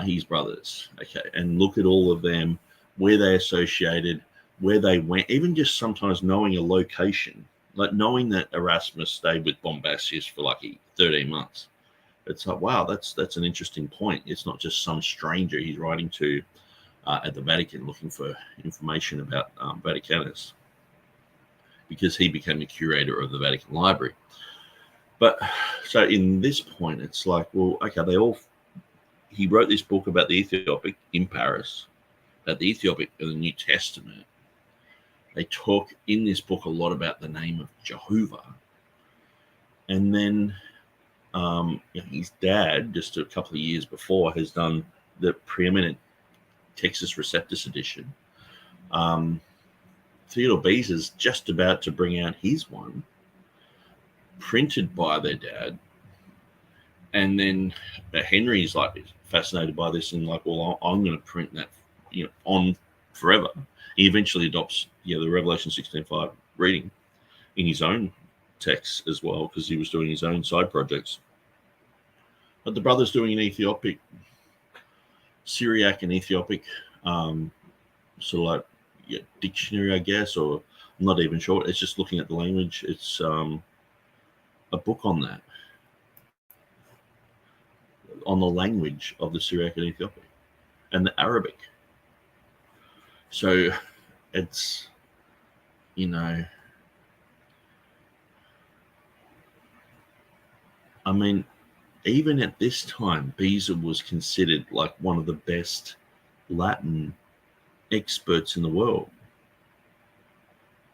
Speaker 1: his brothers. Okay, and look at all of them, where they associated, where they went, even just sometimes knowing a location, like knowing that Erasmus stayed with Bombasius for like 13 months. It's like, wow, that's an interesting point. It's not just some stranger he's writing to at the Vatican looking for information about Vaticanus, because he became the curator of the Vatican Library. But so in this point, it's like, well, okay, he wrote this book about the Ethiopic in Paris, about the Ethiopic in the New Testament. They talk in this book a lot about the name of Jehovah. And then his dad, just a couple of years before, has done the preeminent Textus Receptus edition. Theodore Beza's just about to bring out his one, printed by their dad. And then Henry's like fascinated by this and like, well, I'm going to print that, on forever. He eventually adopts, the Revelation 16:5 reading in his own text as well, because he was doing his own side projects. But the brother's doing an Ethiopic, Syriac and Ethiopic, sort of like, dictionary, I guess, or I'm not even sure. It's just looking at the language. It's a book on that, on the language of the Syriac and Ethiopic and the Arabic. So it's, I mean, even at this time, Beza was considered like one of the best Latin experts in the world.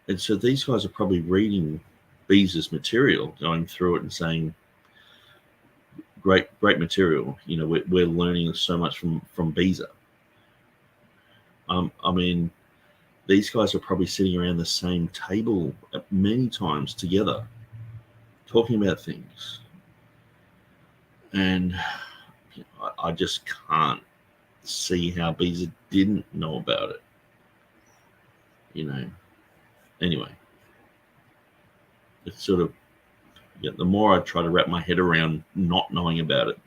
Speaker 1: And so these guys are probably reading Beza's material, going through it and saying, great material. We're learning so much from Beza. I mean, these guys are probably sitting around the same table many times together, talking about things. And I just can't see how Beza didn't know about it. Anyway, it's sort of, the more I try to wrap my head around not knowing about it,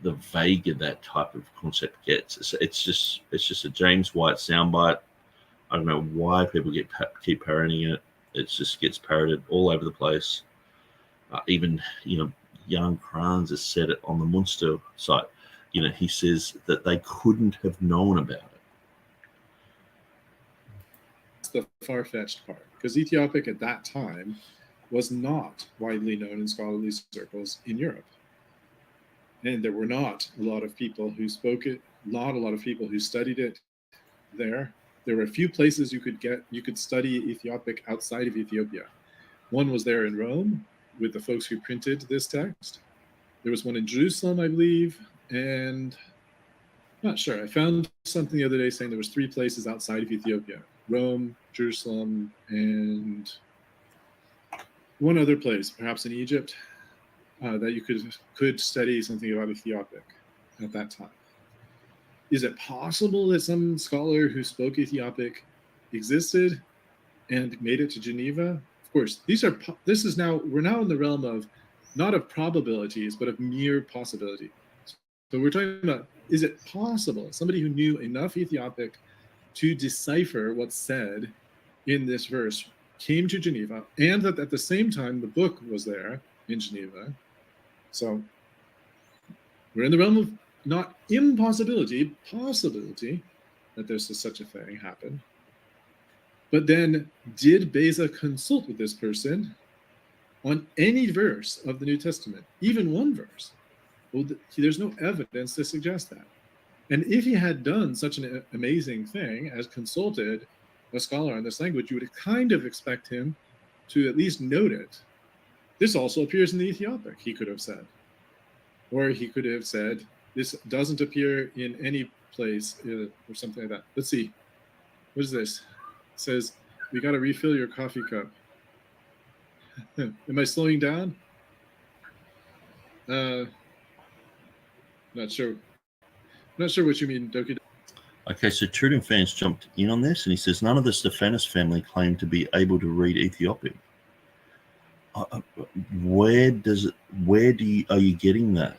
Speaker 1: the vaguer that type of concept gets. It's just a James White soundbite. I don't know why people keep parodying it. It just gets parodied all over the place. Even Jan Kranz has said it on the Munster site. He says that they couldn't have known about it.
Speaker 2: That's the far-fetched part, because Ethiopic at that time was not widely known in scholarly circles in Europe. And there were not a lot of people who spoke it, not a lot of people who studied it there. There were a few places you could study Ethiopic outside of Ethiopia. One was there in Rome with the folks who printed this text. There was one in Jerusalem, I believe, and I'm not sure. I found something the other day saying there was 3 places outside of Ethiopia: Rome, Jerusalem, and one other place, perhaps in Egypt, that you could study something about Ethiopic at that time. Is it possible that some scholar who spoke Ethiopic existed and made it to Geneva? Of course, we're now in the realm of not of probabilities, but of mere possibility. So we're talking about, is it possible somebody who knew enough Ethiopic to decipher what's said in this verse came to Geneva, and that at the same time the book was there in Geneva? So we're in the realm of not impossibility, possibility that there's such a thing happen. But then, did Beza consult with this person on any verse of the New Testament, even one verse? Well, there's no evidence to suggest that. And if he had done such an amazing thing as consulted a scholar on this language, you would kind of expect him to at least note it. This also appears in the Ethiopic, he could have said. Or he could have said, this doesn't appear in any place, or something like that. Let's see. What is this? It says, we got to refill your coffee cup. Am I slowing down? Not sure. Not sure what you mean, Doki.
Speaker 1: Okay, so TurretinFan's jumped in on this, and he says none of the Stephanus family claim to be able to read Ethiopic. Where are you getting that?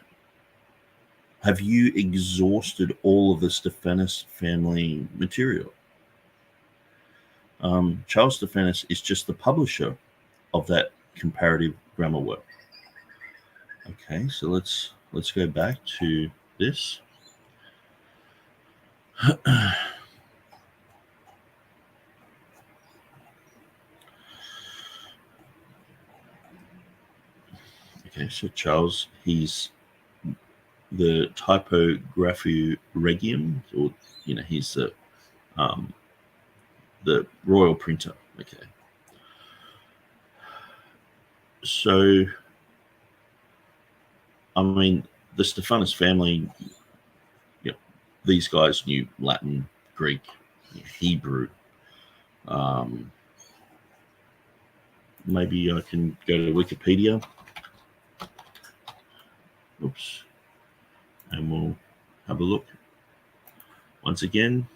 Speaker 1: Have you exhausted all of the Stephanus family material? Charles Stephanus is just the publisher of that comparative grammar work. Okay, so let's go back to this. Okay, so Charles, he's the Typography Regium, or he's the royal printer. Okay, so I mean, the Stephanus family, these guys knew Latin, Greek, Hebrew. Maybe I can go to Wikipedia. Oops. And we'll have a look. Once again,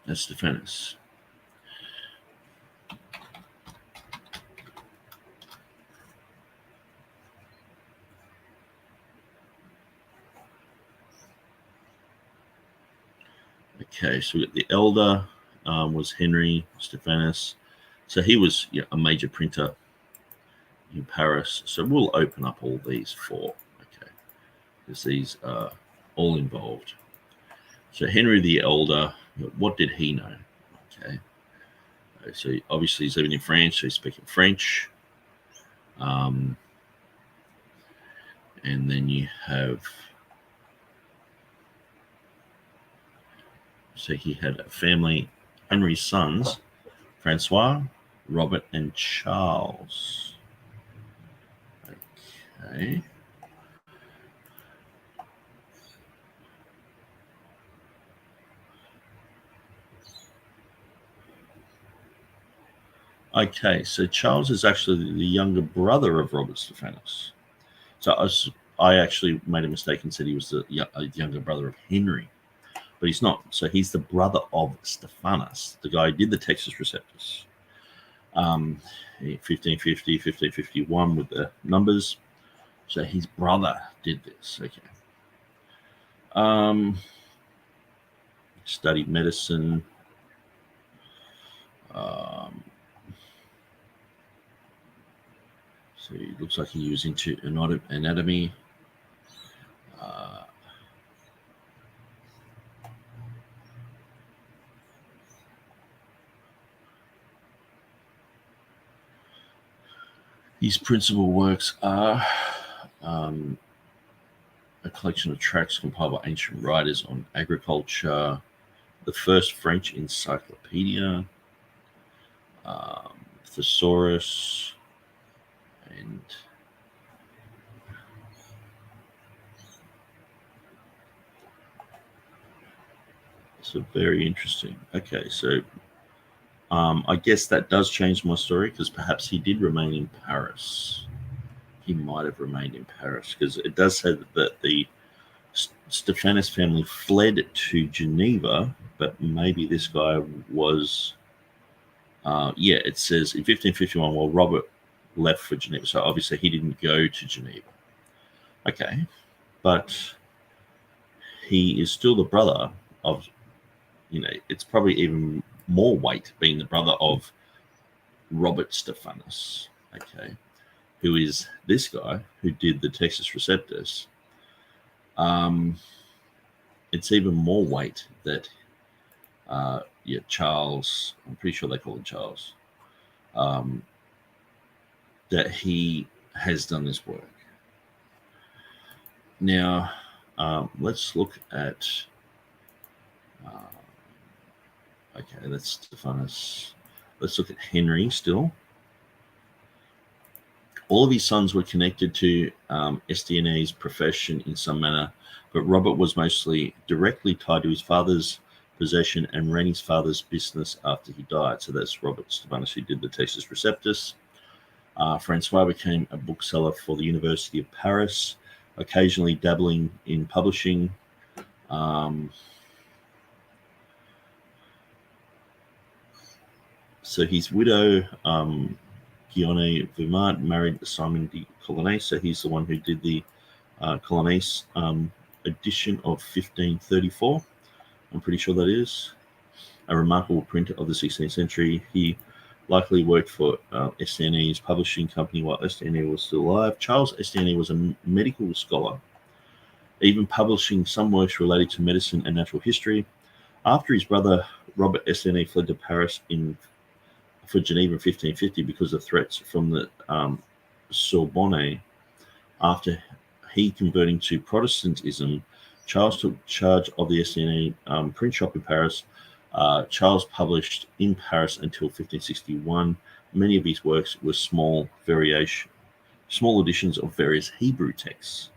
Speaker 1: that's Stephanus. Okay, so we got the elder, was Henry Stephanus. So he was a major printer in Paris. So we'll open up all these four, okay, because these are all involved. So Henry the Elder, what did he know? Okay, so obviously he's living in France, so he's speaking French. And then you have, so he had a family, Henry's sons, Francois, Robert, and Charles. Okay. Okay, so Charles is actually the younger brother of Robert Stephanus. So I actually made a mistake and said he was the younger brother of Henry, but he's not. So he's the brother of Stephanus, the guy who did the Textus Receptus. 1550, 1551 with the numbers. So his brother did this. Okay. Studied medicine. So it looks like he was into anatomy. His principal works are a collection of tracts compiled by ancient writers on agriculture, the first French encyclopedia, Thesaurus, and so very interesting. Okay, so I guess that does change my story because perhaps he did remain in Paris. He might have remained in Paris because it does say that the Stephanus family fled to Geneva, but maybe this guy was, it says in 1551 while Robert left for Geneva. So obviously he didn't go to Geneva. Okay, but he is still the brother of, it's probably even more weight being the brother of Robert Stephanus, okay, who is this guy who did the Textus Receptus. It's even more weight that, Charles, I'm pretty sure they call him Charles, that he has done this work. Now, let's look at, okay, that's Stephanus. Let's look at Henry still. All of his sons were connected to SDNA's profession in some manner, but Robert was mostly directly tied to his father's possession and ran his father's business after he died. So that's Robert Stephanus who did the Textus Receptus. Francois became a bookseller for the University of Paris, occasionally dabbling in publishing. So his widow, Guillaume Vimard, married Simon de Colonais. So he's the one who did the Colonais edition of 1534. I'm pretty sure that is a remarkable print of the 16th century. He likely worked for Estienne's publishing company while Estienne was still alive. Charles Estienne was a medical scholar, even publishing some works related to medicine and natural history. After his brother Robert Estienne fled to Paris for Geneva in 1550 because of threats from the Sorbonne, after he converting to Protestantism, Charles took charge of the Estienne print shop in Paris. Charles published in Paris until 1561. Many of his works were small editions of various Hebrew texts.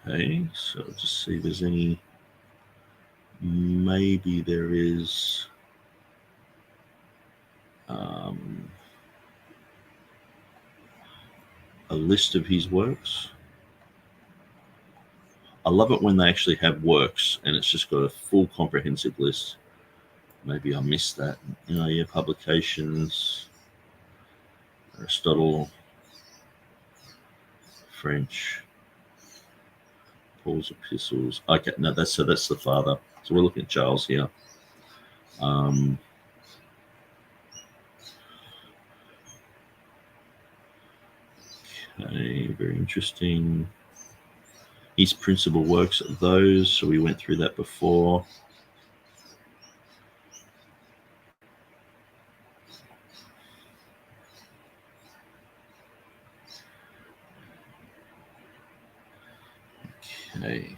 Speaker 1: Okay, so just see if there's any. Maybe there is. A list of his works. I love it when they actually have works and it's just got a full comprehensive list. Maybe I missed that. Publications, Aristotle, French, Paul's epistles. Okay, no, that's the father. So we're looking at Charles here. Okay, very interesting. His principal works are those, so we went through that before. Okay.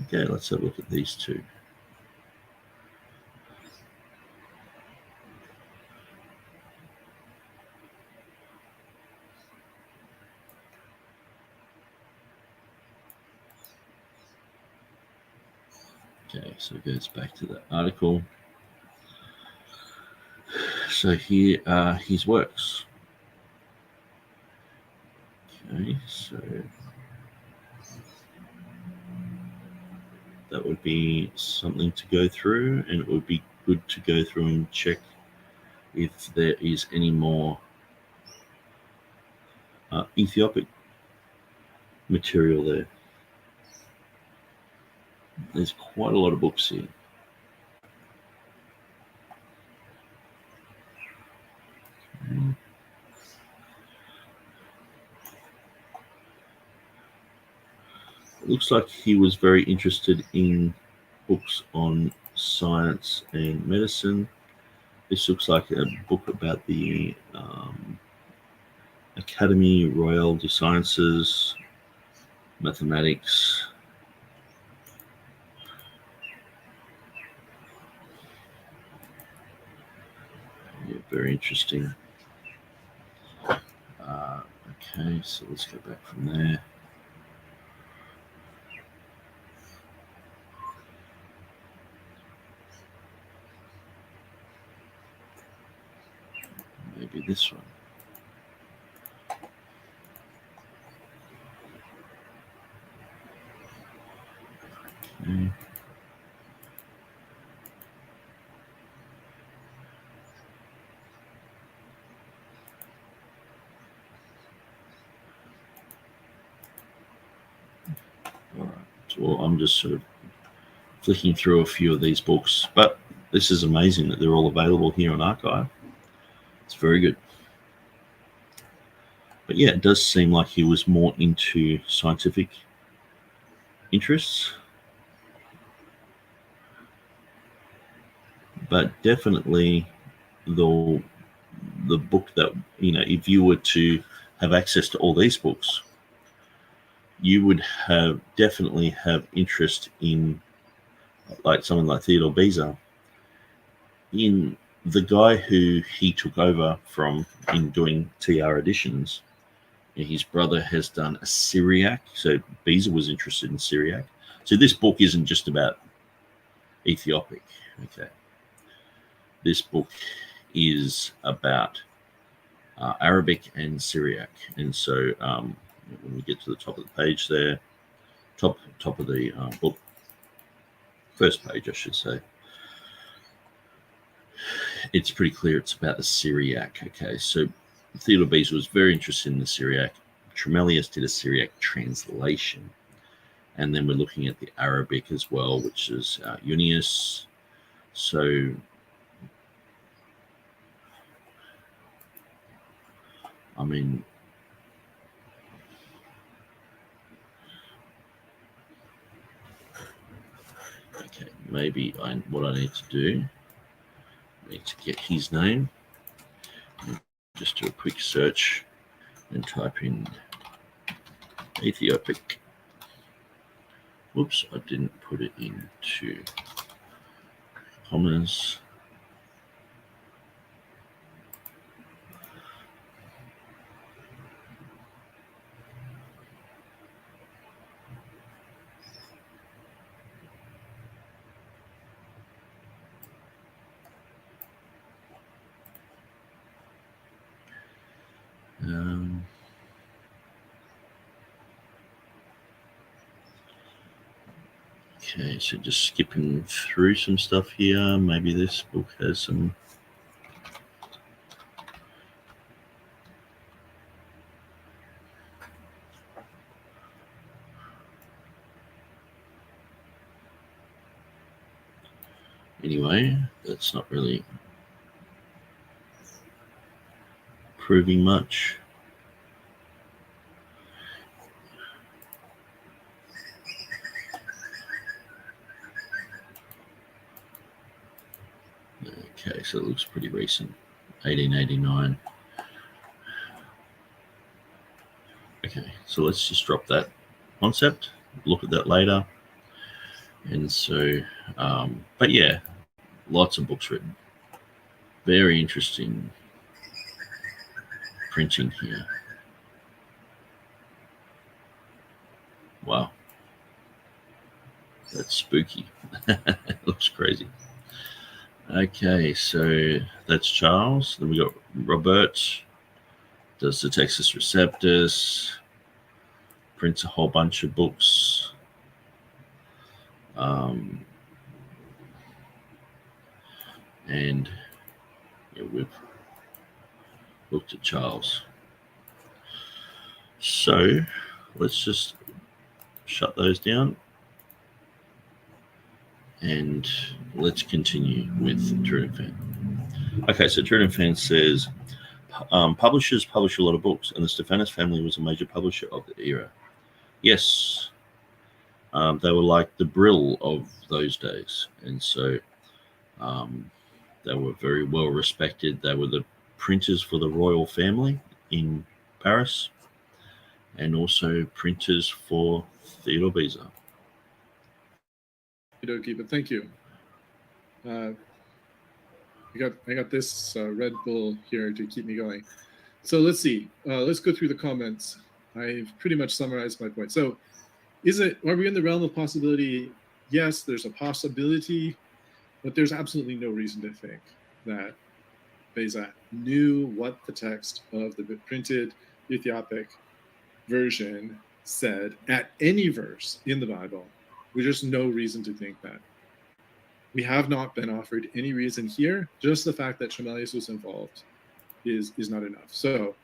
Speaker 1: Okay, let's have a look at these two. Okay, so it goes back to the article. So here are his works. Okay, so that would be something to go through, and it would be good to go through and check if there is any more Ethiopic material there. There's quite a lot of books here. Okay. It looks like he was very interested in books on science and medicine. This looks like a book about the Academy Royale des Sciences, mathematics. Yeah, very interesting. Okay, so let's go back from there. Maybe this one. Okay. All right. So I'm just sort of flicking through a few of these books, but this is amazing that they're all available here on Archive. It's very good. But yeah, it does seem like he was more into scientific interests. But definitely the book that, if you were to have access to all these books, you would definitely have interest in, like someone like Theodore Beza, in the guy who he took over from in doing TR editions. His brother has done a Syriac, so Beza was interested in Syriac. So this book isn't just about Ethiopic. Okay, this book is about Arabic and Syriac, and so when we get to the top of the page there, top of the book, first page I should say, it's pretty clear it's about the Syriac. Okay, so Theodore Beza was very interested in the Syriac. Tremellius did a Syriac translation, and then we're looking at the Arabic as well, which is Unius. So I mean, okay, maybe what I need to do, I need to get his name, just do a quick search and type in Ethiopic. Whoops, I didn't put it into commas. Okay, so just skipping through some stuff here. Maybe this book has some. Anyway, that's not really proving much. Okay, so it looks pretty recent, 1889. Okay, so let's just drop that concept, look at that later. And so, but yeah, lots of books written. Very interesting printing here. Wow. That's spooky. It looks crazy. Okay, so that's Charles. Then we got Robert, does the Textus Receptus, prints a whole bunch of books. And yeah, we've looked at Charles. So let's just shut those down. And let's continue with TurretinFan. Okay, so TurretinFan says, publishers publish a lot of books, and the Stephanus family was a major publisher of the era. Yes, they were like the Brill of those days, and so they were very well respected. They were the printers for the royal family in Paris, and also printers for Theodore Beza.
Speaker 2: Okay, but thank you. I got this Red Bull here to keep me going. So let's see. Let's go through the comments. I've pretty much summarized my point. So are we in the realm of possibility? Yes, there's a possibility, but there's absolutely no reason to think that Beza knew what the text of the printed Ethiopic version said at any verse in the Bible. There's just no reason to think that. We have not been offered any reason here. Just the fact that Tremelius was involved is not enough. So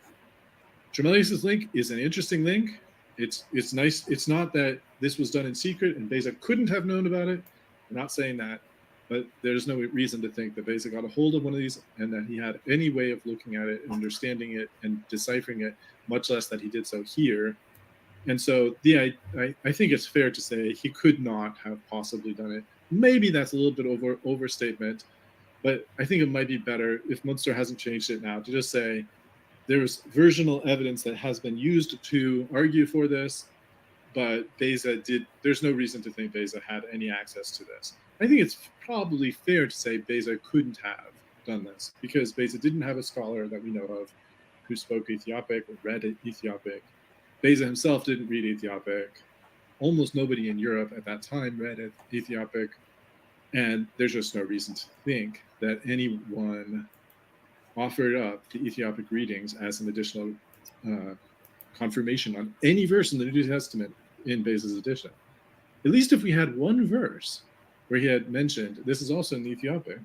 Speaker 2: Tremelius's link is an interesting link. It's nice. It's not that this was done in secret and Beza couldn't have known about it. I'm not saying that, but there's no reason to think that Beza got a hold of one of these and that he had any way of looking at it and understanding it and deciphering it, much less that he did so here. And so I think it's fair to say he could not have possibly done it. Maybe that's a little bit overstatement, but I think it might be better if Munster hasn't changed it now to just say there's versional evidence that has been used to argue for this, but Beza there's no reason to think Beza had any access to this. I think it's probably fair to say Beza couldn't have done this because Beza didn't have a scholar that we know of who spoke Ethiopic or read Ethiopic. Beza himself didn't read Ethiopic. Almost nobody in Europe at that time read Ethiopic. And there's just no reason to think that anyone offered up the Ethiopic readings as an additional confirmation on any verse in the New Testament in Beza's edition. At least if we had one verse where he had mentioned this is also in Ethiopic,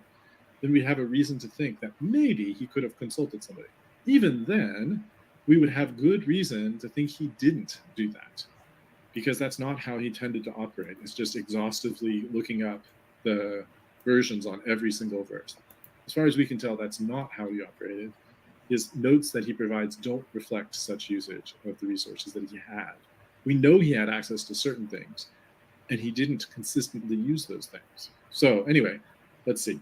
Speaker 2: then we have a reason to think that maybe he could have consulted somebody. Even then, we would have good reason to think he didn't do that because that's not how he tended to operate. It's just exhaustively looking up the versions on every single verse. As far as we can tell, that's not how he operated. His notes that he provides don't reflect such usage of the resources that he had. We know he had access to certain things, and he didn't consistently use those things. So anyway, let's see.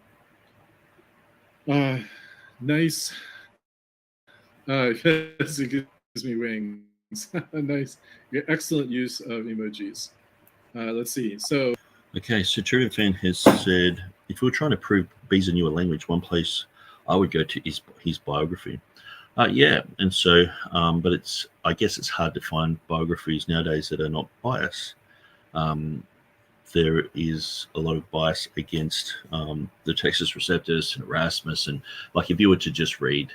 Speaker 2: Nice. It gives me wings. Nice. Excellent use of emojis. Let's see. So.
Speaker 1: Okay, so TurretinFan has said, if we were trying to prove Beza knew a language, one place I would go to is his biography. Yeah, and so, but I guess it's hard to find biographies nowadays that are not biased. There is a lot of bias against the Textus Receptus and Erasmus, and like if you were to just read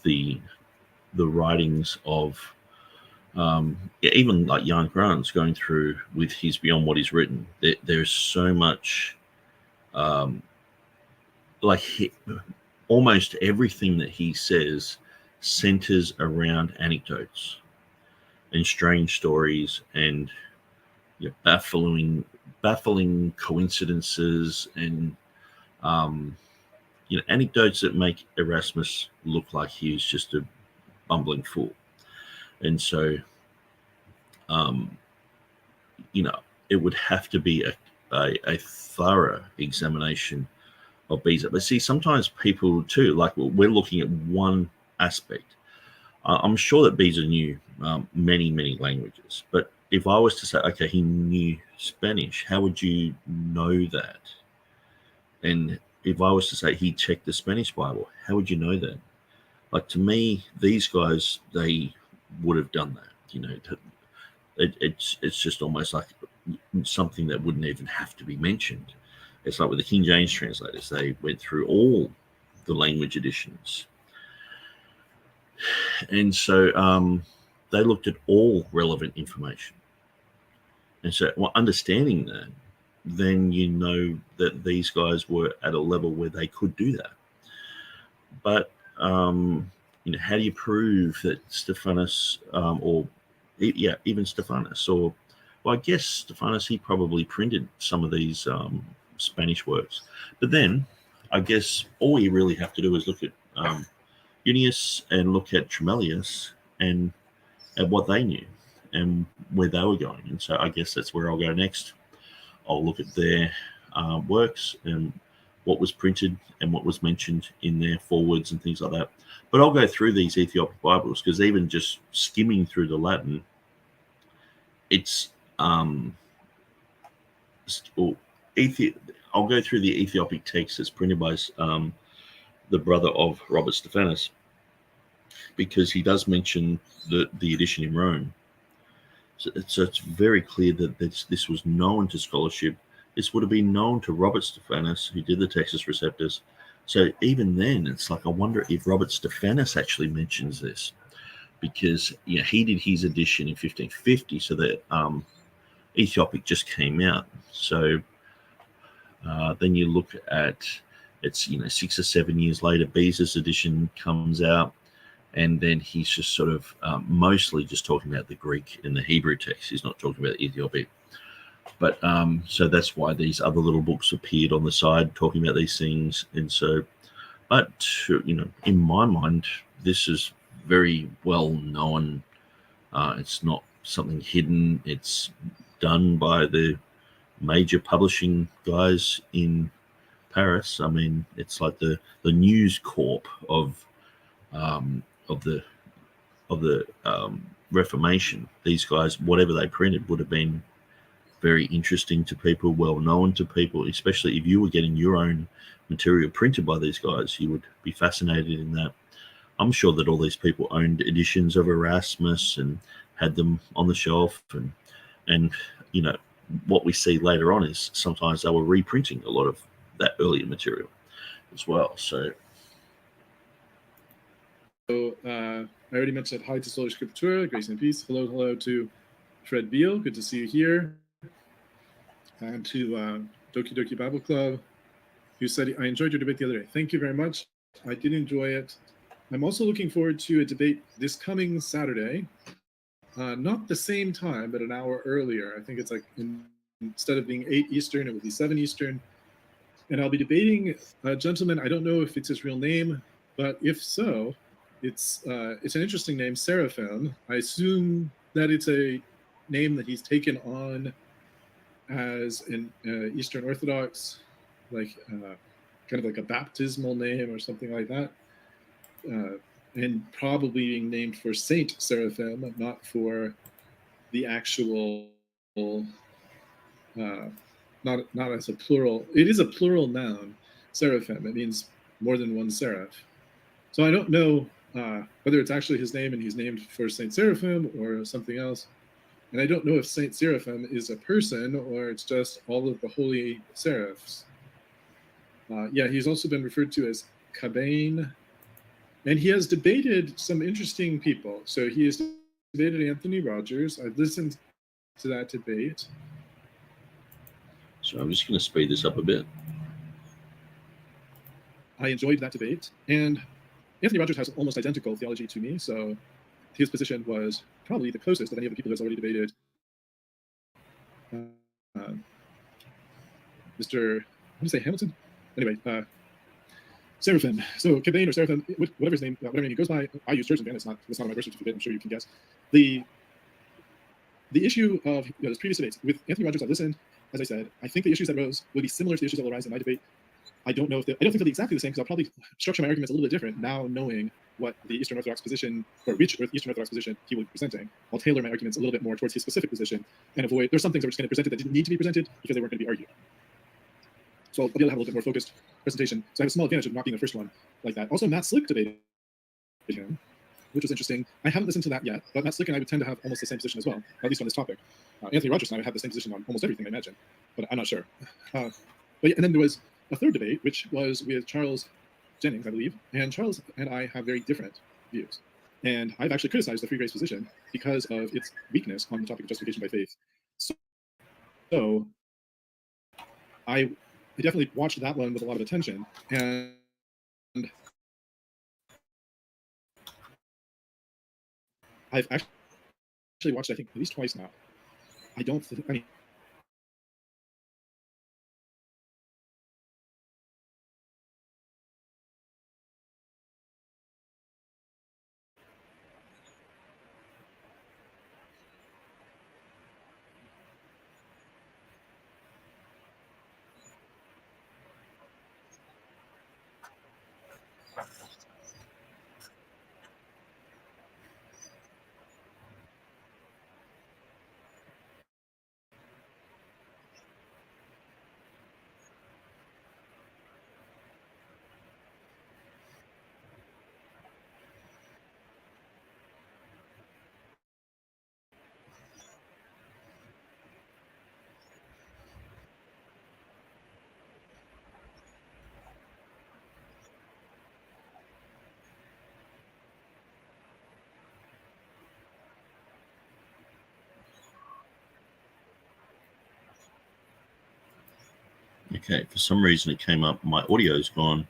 Speaker 1: the writings of Yeah, even like Jan Grant's going through with his Beyond What Is Written, there's so much, almost everything that he says centers around anecdotes and strange stories and baffling coincidences and anecdotes that make Erasmus look like he is just a bumbling fool. And so it would have to be a thorough examination of Beza. But see, sometimes people too, like we're looking at one aspect. I'm sure that Beza knew many languages, but if I was to say, okay, he knew Spanish, how would you know that? And if I was to say he checked the Spanish Bible, how would you know that? Like, to me, these guys, they would have done that. It's just almost like something that wouldn't even have to be mentioned. It's like with the King James translators, they went through all the language editions. And so they looked at all relevant information. And so understanding that, then you know that these guys were at a level where they could do that. But, how do you prove that Stephanus, even Stephanus, well, I guess Stephanus, he probably printed some of these Spanish works. But then I guess all you really have to do is look at Junius and look at Tremellius and at what they knew and where they were going. And so I guess that's where I'll go next. I'll look at their works and what was printed and what was mentioned in their forwards and things like that. But I'll go through these Ethiopic Bibles because even just skimming through the Latin, it's I'll go through the Ethiopic text that's printed by the brother of Robert Stephanus, because he does mention the edition in Rome. So it's very clear that this was known to scholarship. This would have been known to Robert Stephanus, who did the Textus Receptus. So even then, it's like, I wonder if Robert Stephanus actually mentions this, because he did his edition in 1550, so that Ethiopic just came out. So then you look at, it's 6 or 7 years later, Beza's edition comes out, and then he's just sort of mostly just talking about the Greek and the Hebrew text. He's not talking about Ethiopic. But so that's why these other little books appeared on the side talking about these things. And so, but in my mind, this is very well known. It's not something hidden. It's done by the major publishing guys in Paris. I mean, it's like the News Corp of the Reformation. These guys, whatever they printed, would have been very interesting to people, well known to people, especially if you were getting your own material printed by these guys. You would be fascinated in that. I'm sure that all these people owned editions of Erasmus and had them on the shelf, and what we see later on is sometimes they were reprinting a lot of that earlier material as well. So
Speaker 2: I already mentioned hi to Sola Scriptura, grace and peace. Hello to Fred Beal, good to see you here. And to Doki Doki Bible Club, who said, I enjoyed your debate the other day. Thank you very much. I did enjoy it. I'm also looking forward to a debate this coming Saturday. Not the same time, but an hour earlier. I think it's like, instead of being 8 Eastern, it will be 7 Eastern. And I'll be debating a gentleman. I don't know if it's his real name, but if so, it's an interesting name, Seraphim. I assume that it's a name that he's taken on as an Eastern Orthodox, like kind of like a baptismal name or something like that, and probably being named for Saint Seraphim, not for the actual, not as a plural. It is a plural noun, Seraphim. It means more than one seraph. So I don't know whether it's actually his name and he's named for Saint Seraphim or something else. And I don't know if Saint Seraphim is a person or it's just all of the holy seraphs. He's also been referred to as Cabane. And he has debated some interesting people. So he has debated Anthony Rogers. I've listened to that debate.
Speaker 1: So I'm just going to speed this up a bit.
Speaker 2: I enjoyed that debate. And Anthony Rogers has almost identical theology to me, so his position was probably the closest of any of the people who has already debated Mr. What did you say, Hamilton? Anyway, Seraphim. So Cabane or Seraphim, whatever his name, whatever name he goes by. I use TurretinFan's. It's not on my birth certificate. I'm sure you can guess. The issue of this previous debate with Anthony Rogers, I listened. As I said, I think the issues that arose will be similar to the issues that will arise in my debate. I don't think they'll be exactly the same because I'll probably structure my arguments a little bit different now, knowing what the Eastern Orthodox position or which Eastern Orthodox position he will be presenting. I'll tailor my arguments a little bit more towards his specific position and avoid. There's some things that were just going to be presented that didn't need to be presented because they weren't going to be argued. So I'll be able to have a little bit more focused presentation. So I have a small advantage of not being the first one like that. Also, Matt Slick debated him, which was interesting. I haven't listened to that yet, but Matt Slick and I would tend to have almost the same position as well, at least on this topic. Anthony Rogers and I would have the same position on almost everything, I imagine, but I'm not sure. But yeah, and then there was a third debate, which was with Charles Jennings, I believe, and Charles and I have very different views. And I've actually criticized the free grace position because of its weakness on the topic of justification by faith. So I definitely watched that one with a lot of attention, and I've actually watched, I think, at least twice now. I mean,
Speaker 1: Okay, for some reason it came up. My audio's gone.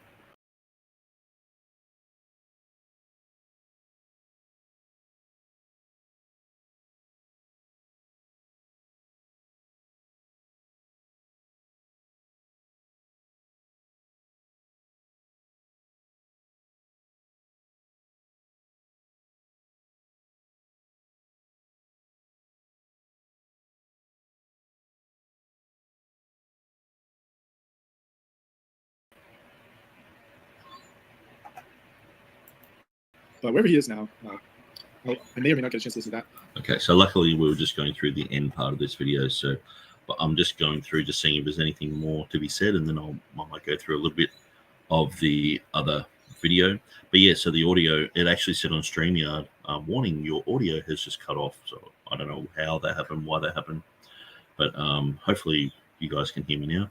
Speaker 2: but wherever he is now, I may or may not get a chance to listen to that.
Speaker 1: Okay, so luckily we were just going through the end part of this video, so but I'm just going through just seeing if there's anything more to be said, and then I might go through a little bit of the other video. But yeah, so the audio, it actually said on StreamYard, warning, your audio has just cut off. So I don't know how that happened, why that happened, but hopefully you guys can hear me now.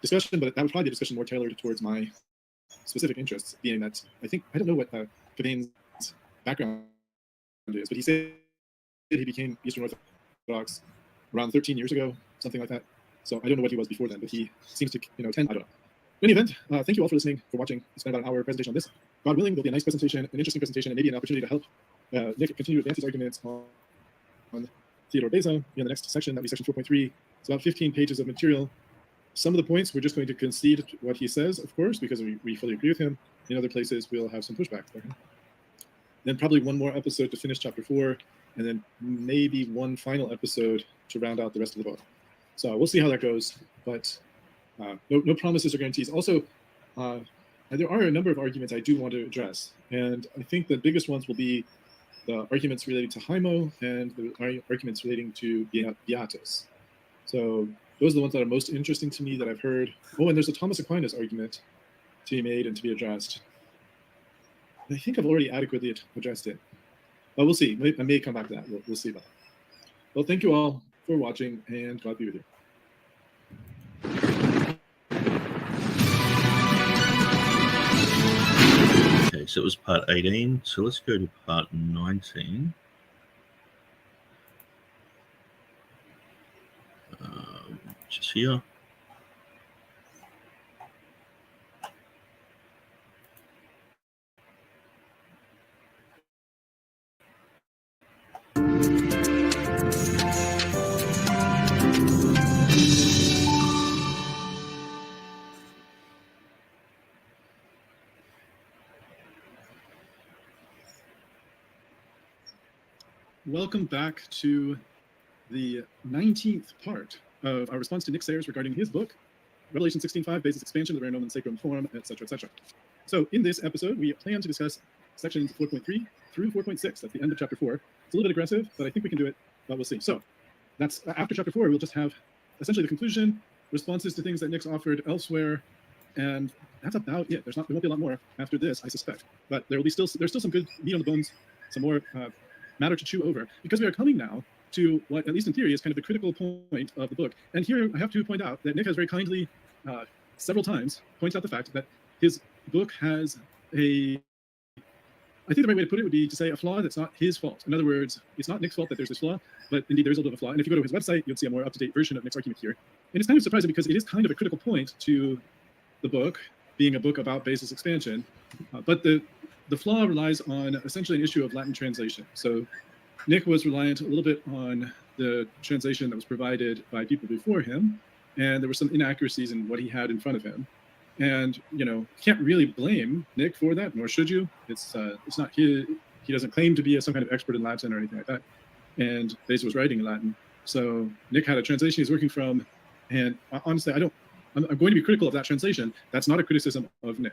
Speaker 2: Discussion, but that was probably a discussion more tailored towards my specific interests, being that I don't know what Cabane's background is, but he said he became Eastern Orthodox around 13 years ago, something like that. So I don't know what he was before then, but he seems to, tend, I don't know. In any event, thank you all for listening, for watching. It's been about an hour presentation on this. God willing, there'll be a nice presentation, an interesting presentation, and maybe an opportunity to help Nick continue to advance his arguments on Theodore Beza in the next section. That'll be section 4.3. It's about 15 pages of material. Some of the points we're just going to concede what he says, of course, because we fully agree with him. In other places, we'll have some pushback there. Then probably one more episode to finish chapter 4, and then maybe one final episode to round out the rest of the book. So we'll see how that goes, but no promises or guarantees. Also, there are a number of arguments I do want to address, and I think the biggest ones will be the arguments relating to Hymo and the arguments relating to Beatus. So those are the ones that are most interesting to me that I've heard. Oh, and there's a Thomas Aquinas argument to be made and to be addressed. I think I've already adequately addressed it, but we'll see. I may come back to that. We'll see about that. Well, thank you all for watching, and God be with you.
Speaker 1: Okay, so it was part 18. So let's go to part 19. Which is here.
Speaker 2: Welcome back to the 19th part of our response to Nick Sayers regarding his book, Revelation 16:5, Basis Expansion, the Rare Nomen Sacrum Forum, etc., etc. So in this episode, we plan to discuss sections 4.3 through 4.6. That's the end of chapter 4. It's a little bit aggressive, but I think we can do it, but we'll see. So that's after chapter 4, we'll just have essentially the conclusion, responses to things that Nick's offered elsewhere, and that's about it. There won't be a lot more after this, I suspect, but there's still some good meat on the bones, some more matter to chew over, because we are coming now to what, at least in theory, is kind of the critical point of the book. And here I have to point out that Nick has very kindly, several times, pointed out the fact that his book has I think the right way to put it would be to say a flaw that's not his fault. In other words, it's not Nick's fault that there's this flaw, but indeed there's a little bit of a flaw. And if you go to his website, you'll see a more up-to-date version of Nick's argument here. And it's kind of surprising because it is kind of a critical point to the book, being a book about basis expansion, but the flaw relies on essentially an issue of Latin translation. So Nick was reliant a little bit on the translation that was provided by people before him, and there were some inaccuracies in what he had in front of him. And, can't really blame Nick for that, nor should you. It's not he doesn't claim to be some kind of expert in Latin or anything like that. And Basil was writing in Latin. So Nick had a translation he's working from, and honestly, I'm going to be critical of that translation. That's not a criticism of Nick.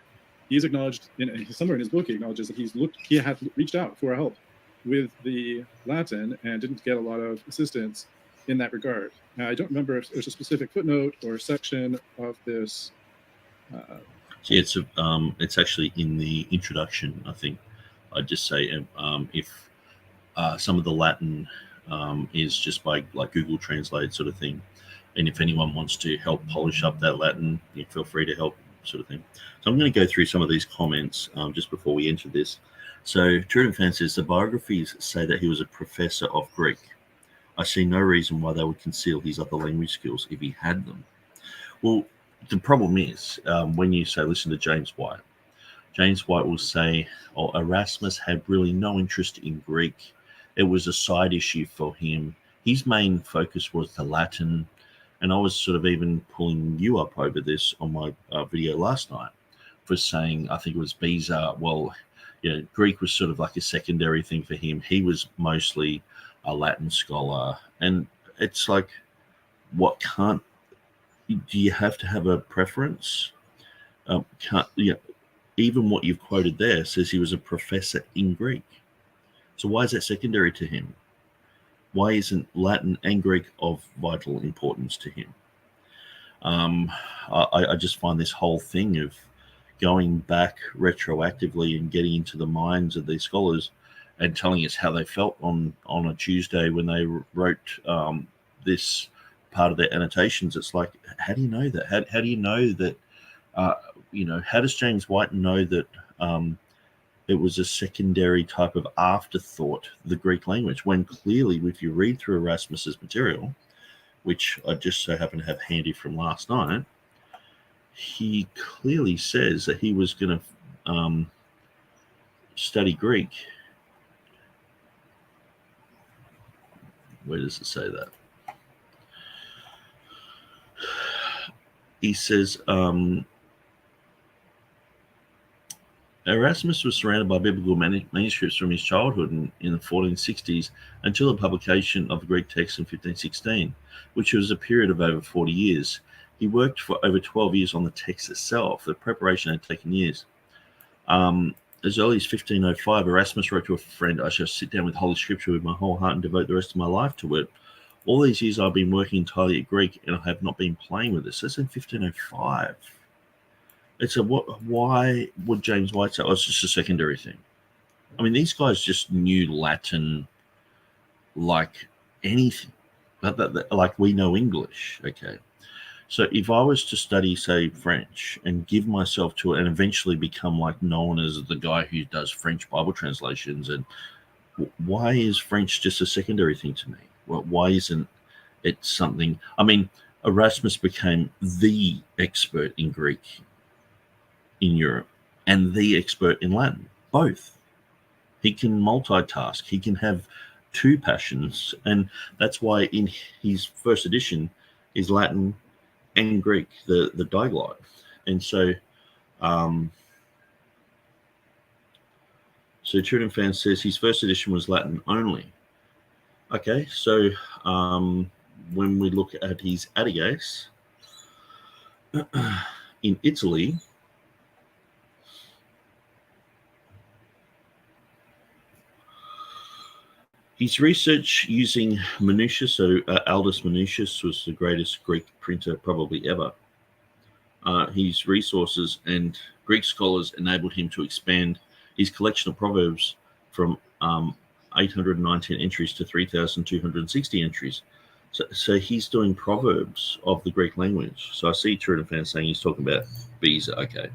Speaker 2: He's acknowledged somewhere in his book, he acknowledges that he had reached out for help with the Latin and didn't get a lot of assistance in that regard. Now, I don't remember if there's a specific footnote or section of this.
Speaker 1: It's actually in the introduction, I think. I'd just say if some of the Latin is just by like Google Translate sort of thing, and if anyone wants to help polish up that Latin, you feel free to help, sort of thing. So I'm going to go through some of these comments just before we enter this. So TurretinFan's says the biographies say that he was a professor of Greek. I see no reason why they would conceal his other language skills if he had them. Well, the problem is when you say, listen to James White will say, Erasmus had really no interest in Greek. It was a side issue for him. His main focus was the Latin. And I was sort of even pulling you up over this on my video last night for saying, I think it was Beza, Greek was sort of like a secondary thing for him. He was mostly a Latin scholar. And it's like, do you have to have a preference? Even what you've quoted there says he was a professor in Greek. So why is that secondary to him? Why isn't Latin and Greek of vital importance to him? I just find this whole thing of going back retroactively and getting into the minds of these scholars and telling us how they felt on a Tuesday when they wrote this part of their annotations. It's like, how do you know that? How do you know that, how does James White know that it was a secondary type of afterthought, the Greek language, when clearly, if you read through Erasmus's material, which I just so happen to have handy from last night, he clearly says that he was going to study Greek. Where does it say that? He says, Erasmus was surrounded by biblical manuscripts from his childhood in the 1460s until the publication of the Greek text in 1516, which was a period of over 40 years. He worked for over 12 years on the text itself. The preparation had taken years. As early as 1505, Erasmus wrote to a friend, I shall sit down with Holy Scripture with my whole heart and devote the rest of my life to it. All these years I've been working entirely at Greek and I have not been playing with this. That's in 1505. It's why would James White say, it's just a secondary thing? I mean, these guys just knew Latin like anything, like we know English, okay? So if I was to study, say, French and give myself to it and eventually become like known as the guy who does French Bible translations, and why is French just a secondary thing to me? Well, why isn't it something? I mean, Erasmus became the expert in Greek in Europe and the expert in Latin, both. He can multitask. He can have two passions, and that's why in his first edition is Latin and Greek, the diglot. And so so TurretinFan's says his first edition was Latin only. Okay, so when we look at his Adigas in Italy, his research using Manutius, so Aldus Manutius was the greatest Greek printer probably ever. His resources and Greek scholars enabled him to expand his collection of proverbs from 819 entries to 3,260 entries. So he's doing proverbs of the Greek language. So I see TurretinFan saying he's talking about Beza. Okay.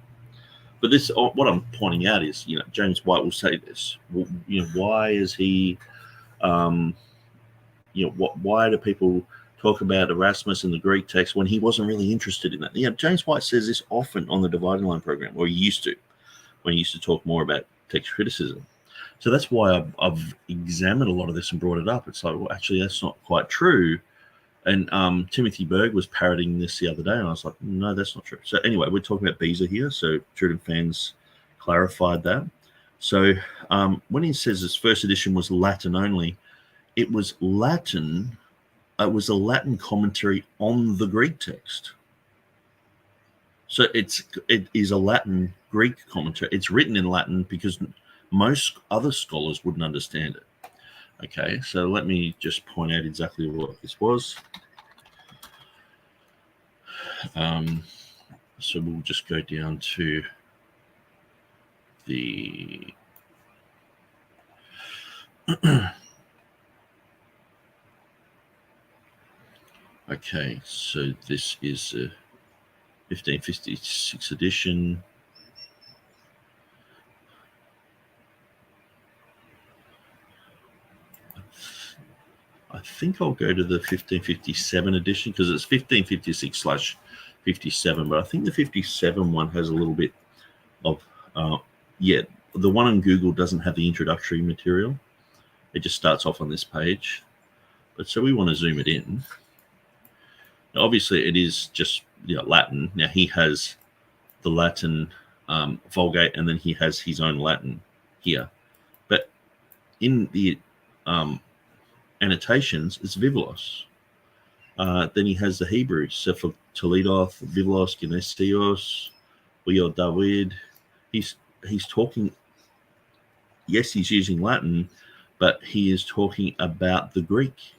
Speaker 1: But this, what I'm pointing out is, James White will say this. Well, why is he... why do people talk about Erasmus and the Greek text when he wasn't really interested in that? James White says this often on the Dividing Line program, or he used to, when he used to talk more about text criticism. So that's why I've examined a lot of this and brought it up. It's like, well, actually, that's not quite true. And Timothy Berg was parroting this the other day, and I was like, no, that's not true. So anyway, we're talking about Beza here. So TurretinFan's clarified that. So when he says his first edition was Latin only, it was Latin. It was a Latin commentary on the Greek text. So it is a Latin Greek commentary. It's written in Latin because most other scholars wouldn't understand it. Okay, so let me just point out exactly what this was. So we'll just go down to the okay, so this is a 1556 edition. I think I'll go to the 1557 edition because it's 1556/57, but I think the 57 one has a little bit of, the one on Google doesn't have the introductory material. It just starts off on this page. But so we want to zoom it in. Now, obviously, it is just Latin. Now, he has the Latin Vulgate, and then he has his own Latin here. But in the annotations, it's Vivlos. Then he has the Hebrew, Sefer Toledoth, Vivlos, Genesios, Leo David. He's talking, yes, he's using Latin, but he is talking about the Greek.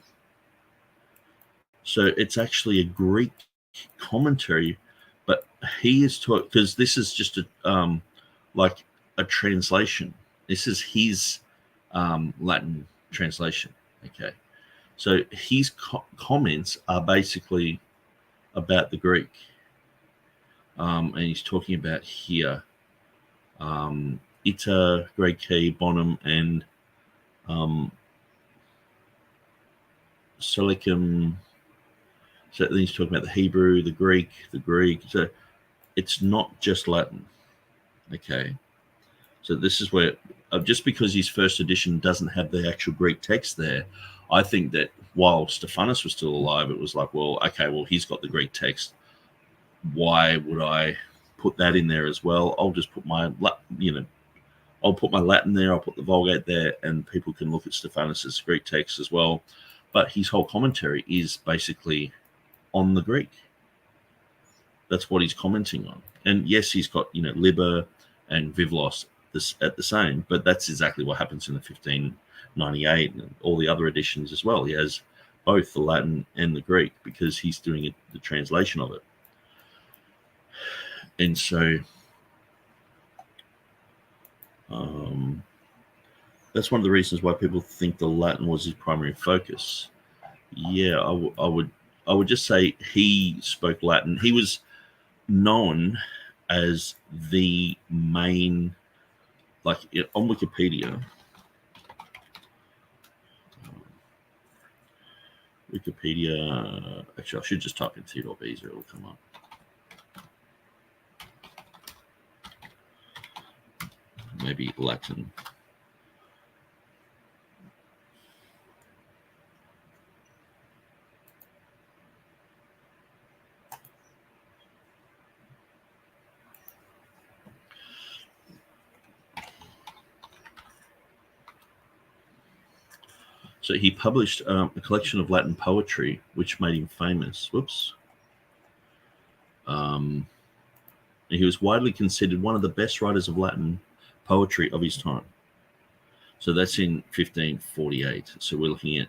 Speaker 1: So it's actually a Greek commentary, but he is talking, because this is just like a translation. This is his Latin translation. Okay, so his comments are basically about the Greek, and he's talking about here Ita, Greke, Bonum, and Solicum. So then he's talking about the Hebrew, the Greek. So it's not just Latin. Okay, so this is where just because his first edition doesn't have the actual Greek text there, I think that while Stephanus was still alive, it was like, well, okay, well, he's got the Greek text. Why would I put that in there as well? I'll just put my, I'll put my Latin there, I'll put the Vulgate there, and people can look at Stephanus's Greek text as well. But his whole commentary is basically on the Greek. That's what he's commenting on. And yes, he's got, Liber and Vivlos at the same, but that's exactly what happens in the 1598 and all the other editions as well. He has both the Latin and the Greek because he's doing the translation of it. And so that's one of the reasons why people think the Latin was his primary focus. Yeah, I I would just say he spoke Latin. He was known as the main, like on Wikipedia. Actually, I should just type in Theodore Beza, it'll come up. Maybe Latin. So he published a collection of Latin poetry, which made him famous. Whoops. He was widely considered one of the best writers of Latin poetry of his time. So that's in 1548. So we're looking at,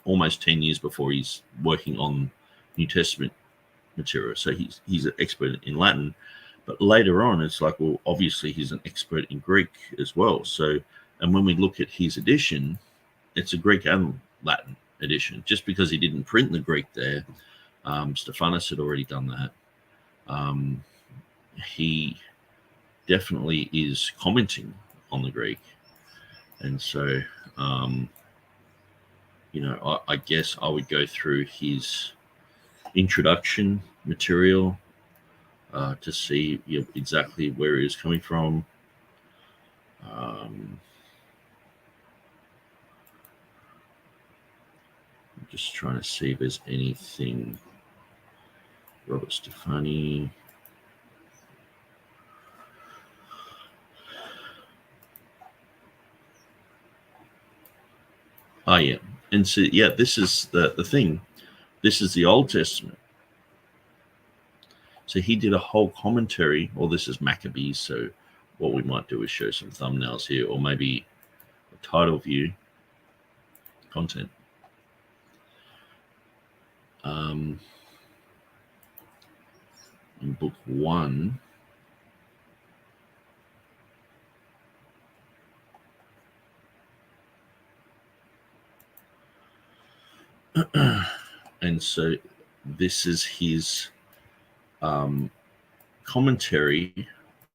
Speaker 1: almost 10 years before he's working on New Testament material. So he's an expert in Latin. But later on, it's like, well, obviously he's an expert in Greek as well. So, and when we look at his edition, it's a Greek and Latin edition. Just because he didn't print the Greek there, Stephanus had already done that. He definitely is commenting on the Greek. And so, I guess I would go through his introduction material to see exactly where he is coming from. I'm just trying to see if there's anything. Robert Stefani. Oh, yeah. And so, yeah, this is the thing. This is the Old Testament. So he did a whole commentary, or this is Maccabees. So what we might do is show some thumbnails here, or maybe a title view, content. In book 1, and so this is his commentary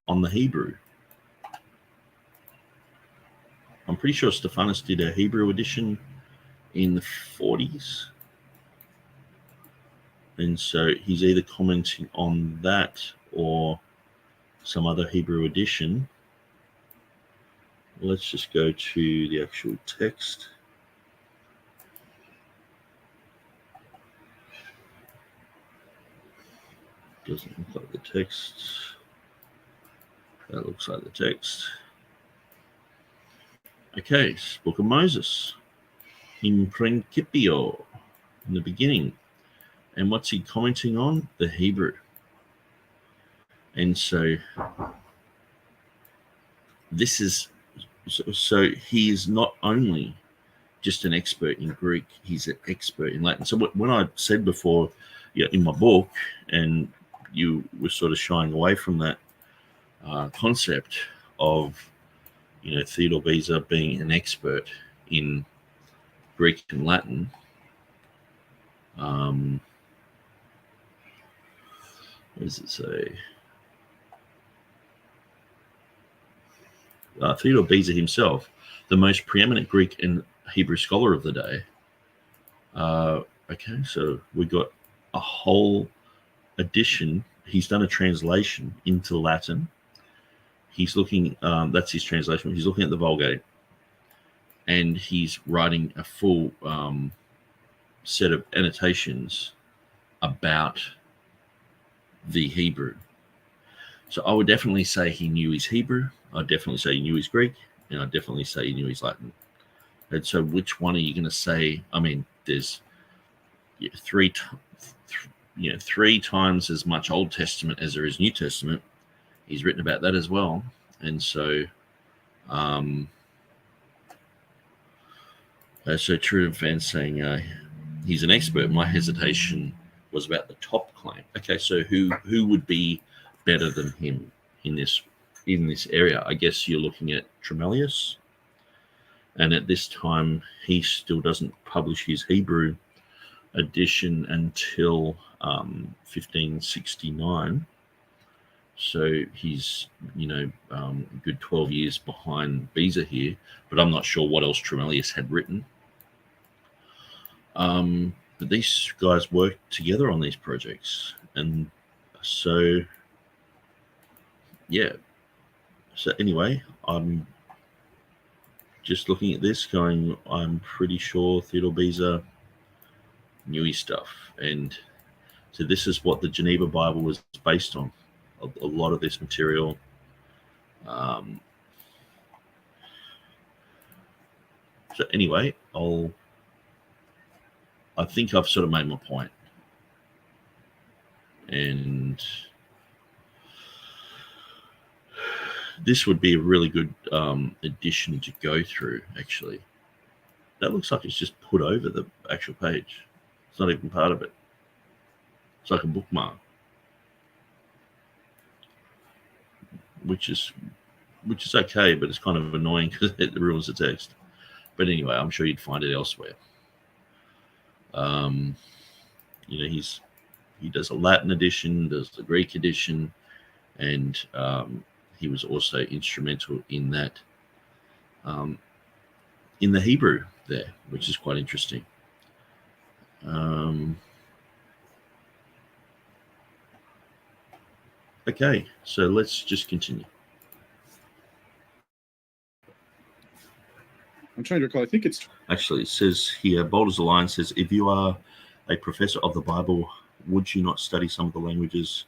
Speaker 1: on the Hebrew. I'm pretty sure Stephanus did a Hebrew edition in the 40s. And so he's either commenting on that or some other Hebrew edition. Let's just go to the actual text. Doesn't look like the text. That looks like the text. Okay, Book of Moses. In principio, in the beginning. And what's he commenting on? The Hebrew. And so this is, so he is not only just an expert in Greek, he's an expert in Latin. So when I said before, in my book, and you were sort of shying away from that concept of, Theodore Beza being an expert in Greek and Latin. What does it say? Theodore Beza himself, the most preeminent Greek and Hebrew scholar of the day. Okay, so we got a whole edition. He's done a translation into Latin. He's looking, that's his translation. He's looking at the Vulgate, and he's writing a full set of annotations about the Hebrew. So I would definitely say he knew his Hebrew. I'd definitely say he knew his Greek, and I'd definitely say he knew his Latin. And so which one are you going to say? I mean, there's three times as much Old Testament as there is New Testament. He's written about that as well. And so TurretinFan's saying he's an expert. My hesitation was about the top claim. Okay, so who would be better than him in this area? I guess you're looking at Tremelius, and at this time he still doesn't publish his Hebrew edition until 1569. So he's, a good 12 years behind Beza here, but I'm not sure what else Tremellius had written. But these guys worked together on these projects. And so, yeah. So anyway, I'm just looking at this going, I'm pretty sure Theodore Beza knew his stuff. And so this is what the Geneva Bible was based on. A lot of this material. So anyway, I think I've sort of made my point. And this would be a really good edition to go through, actually. That looks like it's just put over the actual page. It's not even part of it. It's like a bookmark. Which is okay, but it's kind of annoying because it ruins the text. But anyway, I'm sure you'd find it elsewhere. He does a Latin edition, does the Greek edition, and he was also instrumental in that, in the Hebrew there, which is quite interesting. Okay, so let's just continue.
Speaker 2: I'm trying to recall. I think it's...
Speaker 1: Actually, it says here, bold as a lion says, if you are a professor of the Bible, would you not study some of the languages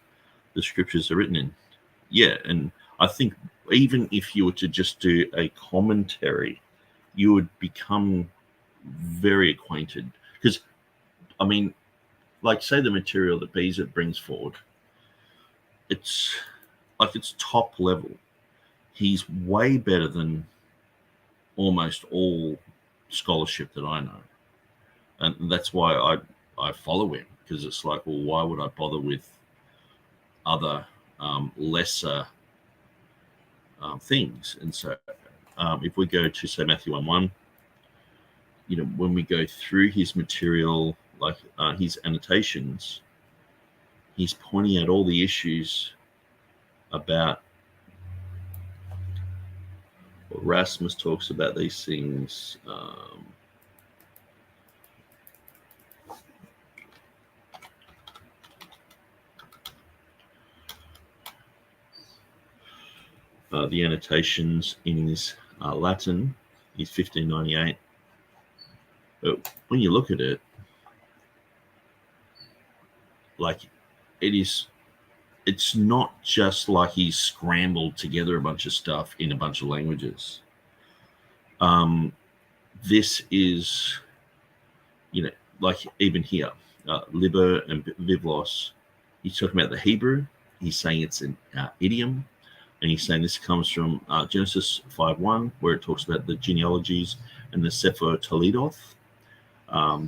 Speaker 1: the scriptures are written in? Yeah, and I think even if you were to just do a commentary, you would become very acquainted. Because, say the material that Beza brings forward, it's top level. He's way better than almost all scholarship that I know. And that's why I follow him, because it's like, well, why would I bother with other lesser things? And so if we go to, say, Matthew 1:1, when we go through his material, like his annotations, he's pointing out all the issues about Rasmus talks about these things. The annotations in his Latin is 1598. But when you look at it, it's not just like he's scrambled together a bunch of stuff in a bunch of languages. This is, like even here, Liber and Biblos, he's talking about the Hebrew. He's saying it's an idiom. And he's saying this comes from Genesis 5:1, where it talks about the genealogies and the Sefer Toledoth.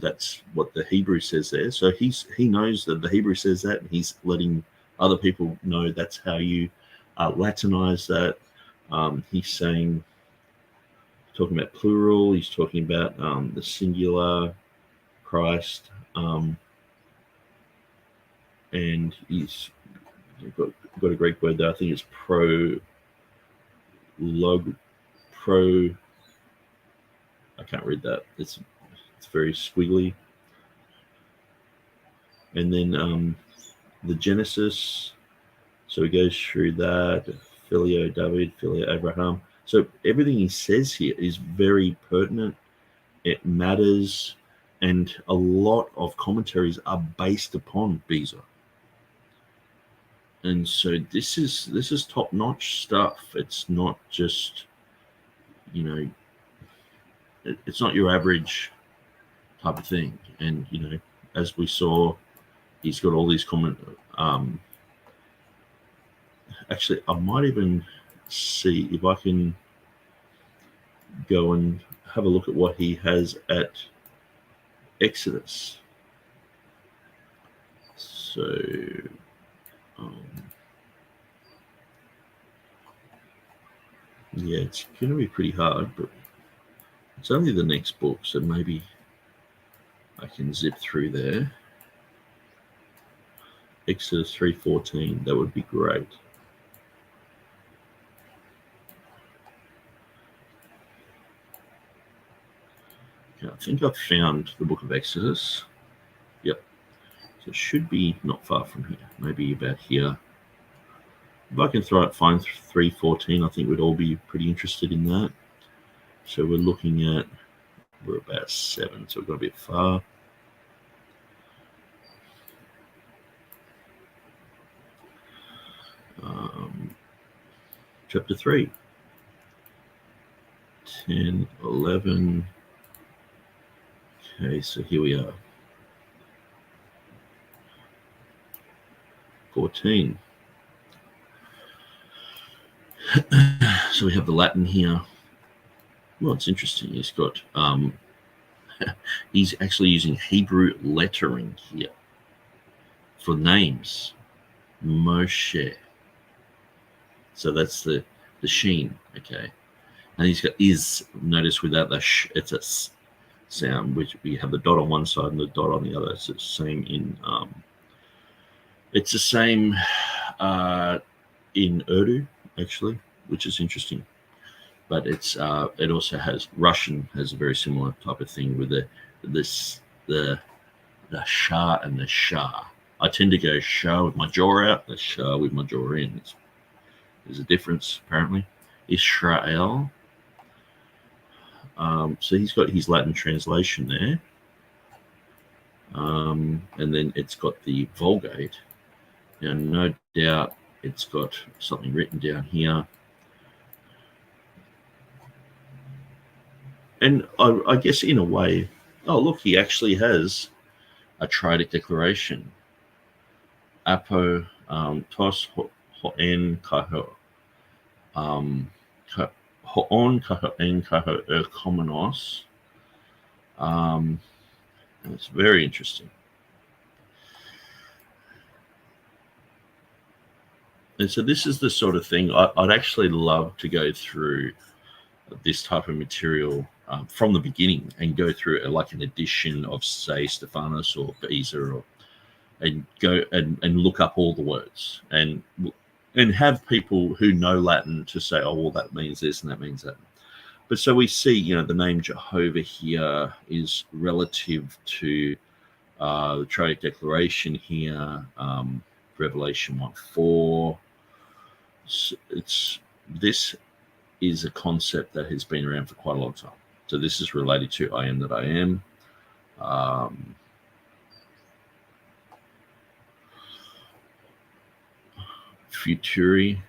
Speaker 1: That's what the Hebrew says there. So he knows that the Hebrew says that, and he's letting other people know that's how you Latinize that. He's saying, talking about plural. He's talking about the singular Christ, and he's got a Greek word there. I think it's I can't read that. It's very squiggly. And then the Genesis. So he goes through that. Filio David, Filio Abraham. So everything he says here is very pertinent. It matters, and a lot of commentaries are based upon Beza. And so this is top-notch stuff. It's not just, it's not your average type of thing. And as we saw, he's got all these actually, I might even see if I can go and have a look at what he has at Exodus. So, yeah, it's going to be pretty hard, but it's only the next book, so maybe I can zip through there. Exodus 3:14, that would be great. Okay, I think I've found the book of Exodus. Yep. So it should be not far from here, maybe about here. If I can find 3:14, I think we'd all be pretty interested in that. So we're looking at, we're about 7, so we've got a bit far. Chapter 3, 10, 11. Okay, so here we are. 14. So we have the Latin here. Well, it's interesting. He's got, he's actually using Hebrew lettering here for names. Moshe. So that's the sheen, okay. And he's got is, notice without the sh, it's a sound, which we have the dot on one side and the dot on the other. It's the same in, it's the same in Urdu, actually, which is interesting. But it's it also has, Russian has a very similar type of thing with the sha and the sha. I tend to go sha with my jaw out, the sha with my jaw in. There's a difference, apparently. Israel. So he's got his Latin translation there. And then it's got the Vulgate. Now, no doubt it's got something written down here. And I guess in a way, oh, look, he actually has a Triadic declaration. Apo tos ho'en kaho. Ho'on kaho'en kaho erkomenos. And it's very interesting. And so this is the sort of thing I'd actually love to go through this type of material from the beginning and go through like an edition of, say, Stephanus or Beza, and go and look up all the words and have people who know Latin to say, oh, well, that means this and that means that. But so we see, the name Jehovah here is relative to the Triadic Declaration here, Revelation 1:4. This is a concept that has been around for quite a long time. So this is related to I am that I am. Futuri,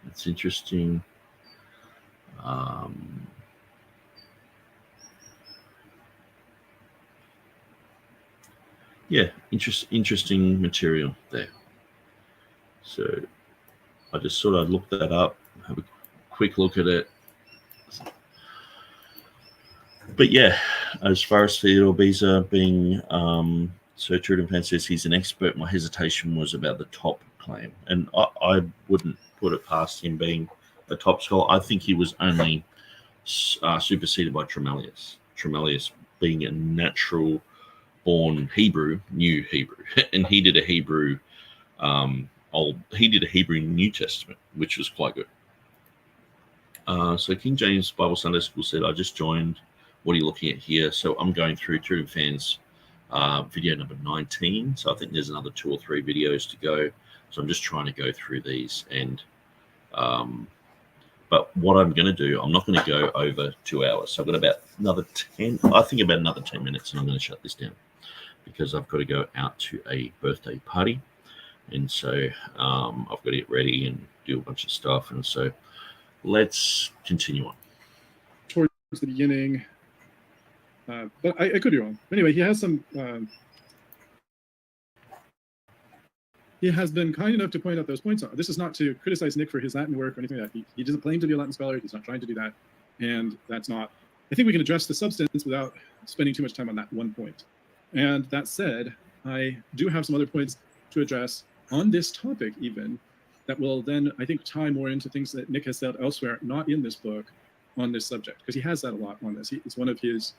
Speaker 1: that's interesting. Yeah, interesting material there. So I just thought I'd look that up, have a quick look at it. But yeah, as far as Theodore Beza being, so TurretinFan's says he's an expert. My hesitation was about the top claim, and I wouldn't put it past him being a top scholar. I think he was only superseded by Tremellius. Tremellius being a natural born Hebrew, knew Hebrew, and he did a Hebrew New Testament, which was quite good. So King James Bible Sunday School said, I just joined. What are you looking at here? So I'm going through TurretinFan's video number 19. So I think there's another 2 or 3 videos to go. So I'm just trying to go through these. And but what I'm going to do, I'm not going to go over 2 hours. So I've got about another 10 minutes, and I'm going to shut this down because I've got to go out to a birthday party. And so I've got to get ready and do a bunch of stuff. And so let's continue on.
Speaker 2: Towards the beginning, but I could be wrong. Anyway, he has some. He has been kind enough to point out those points. This is not to criticize Nick for his Latin work or anything like that. He doesn't claim to be a Latin scholar. He's not trying to do that. And that's not. I think we can address the substance without spending too much time on that one point. And that said, I do have some other points to address on this topic even that will then, I think, tie more into things that Nick has said elsewhere, not in this book, on this subject, because he has that a lot on this. It's one of his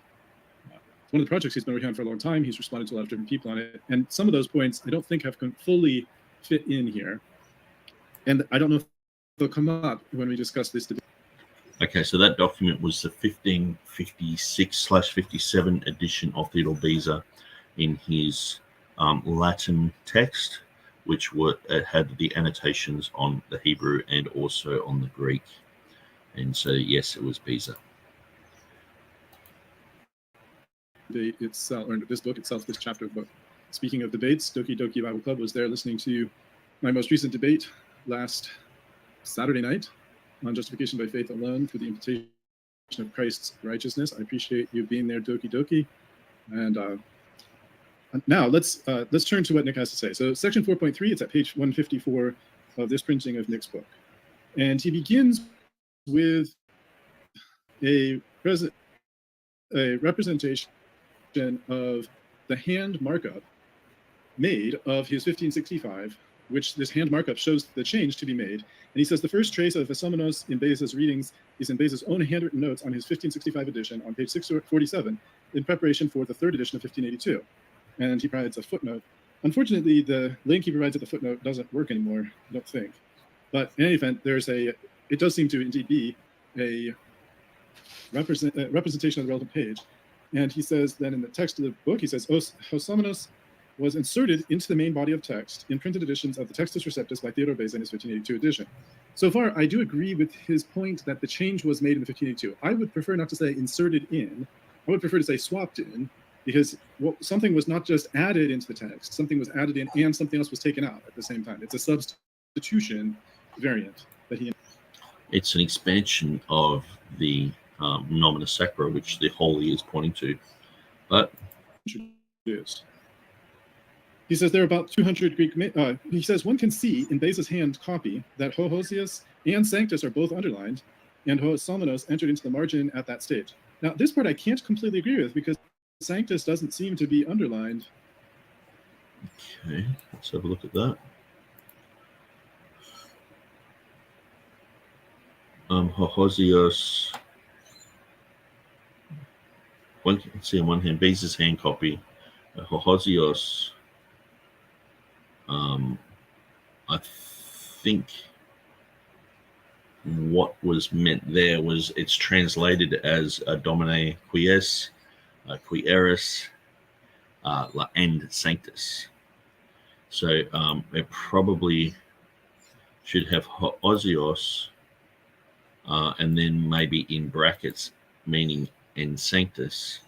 Speaker 2: one of the projects he's been working on for a long time. He's responded to a lot of different people on it. And some of those points I don't think have fully fit in here. And I don't know if they'll come up when we discuss this debate.
Speaker 1: Okay, so that document was the 1556/57 edition of Theodore Beza in his Latin text, which had the annotations on the Hebrew and also on the Greek. And so, yes, it was Beza.
Speaker 2: Itself, or this book itself, this chapter of the book. Speaking of debates, Doki Doki Bible Club was there listening to my most recent debate last Saturday night on justification by faith alone through the imputation of Christ's righteousness. I appreciate you being there, Doki Doki. And now let's turn to what Nick has to say. So section 4.3, it's at page 154 of this printing of Nick's book. And he begins with a representation of the hand markup made of his 1565, which this hand markup shows the change to be made. And he says the first trace of Asomenos in Beza's readings is in Beza's own handwritten notes on his 1565 edition on page 647 in preparation for the third edition of 1582. And he provides a footnote. Unfortunately, the link he provides at the footnote doesn't work anymore, I don't think. But in any event, it does seem to indeed be a representation of the relevant page. And he says then in the text of the book, he says, Hosomenos was inserted into the main body of text in printed editions of the Textus Receptus by Theodore Beza in his 1582 edition. So far, I do agree with his point that the change was made in the 1582. I would prefer not to say inserted in. I would prefer to say swapped in, because something was not just added into the text, something was added in and something else was taken out at the same time. It's a substitution variant that he...
Speaker 1: It's an expansion of the nomina sacra, which the holy is pointing to, but
Speaker 2: introduced. He says there are about 200 Greek. He says one can see in Beza's hand copy that Hohosius and Sanctus are both underlined, and Hosomenos entered into the margin at that stage. Now, this part I can't completely agree with because Sanctus doesn't seem to be underlined.
Speaker 1: Okay, let's have a look at that. Hohosius. One can see on one hand Beza's hand copy. Hohosius. I think what was meant there was it's translated as Domine quies, quieris, and sanctus. So it probably should have Hoosios, and then maybe in brackets, meaning en sanctus.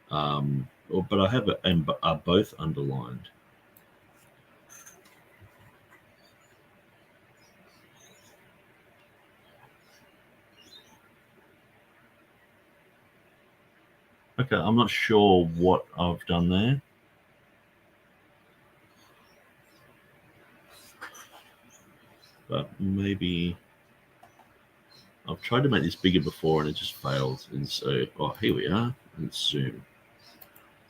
Speaker 1: But I have it and are both underlined. Okay, I'm not sure what I've done there. But maybe I've tried to make this bigger before and it just failed. And so, oh, here we are. And zoom.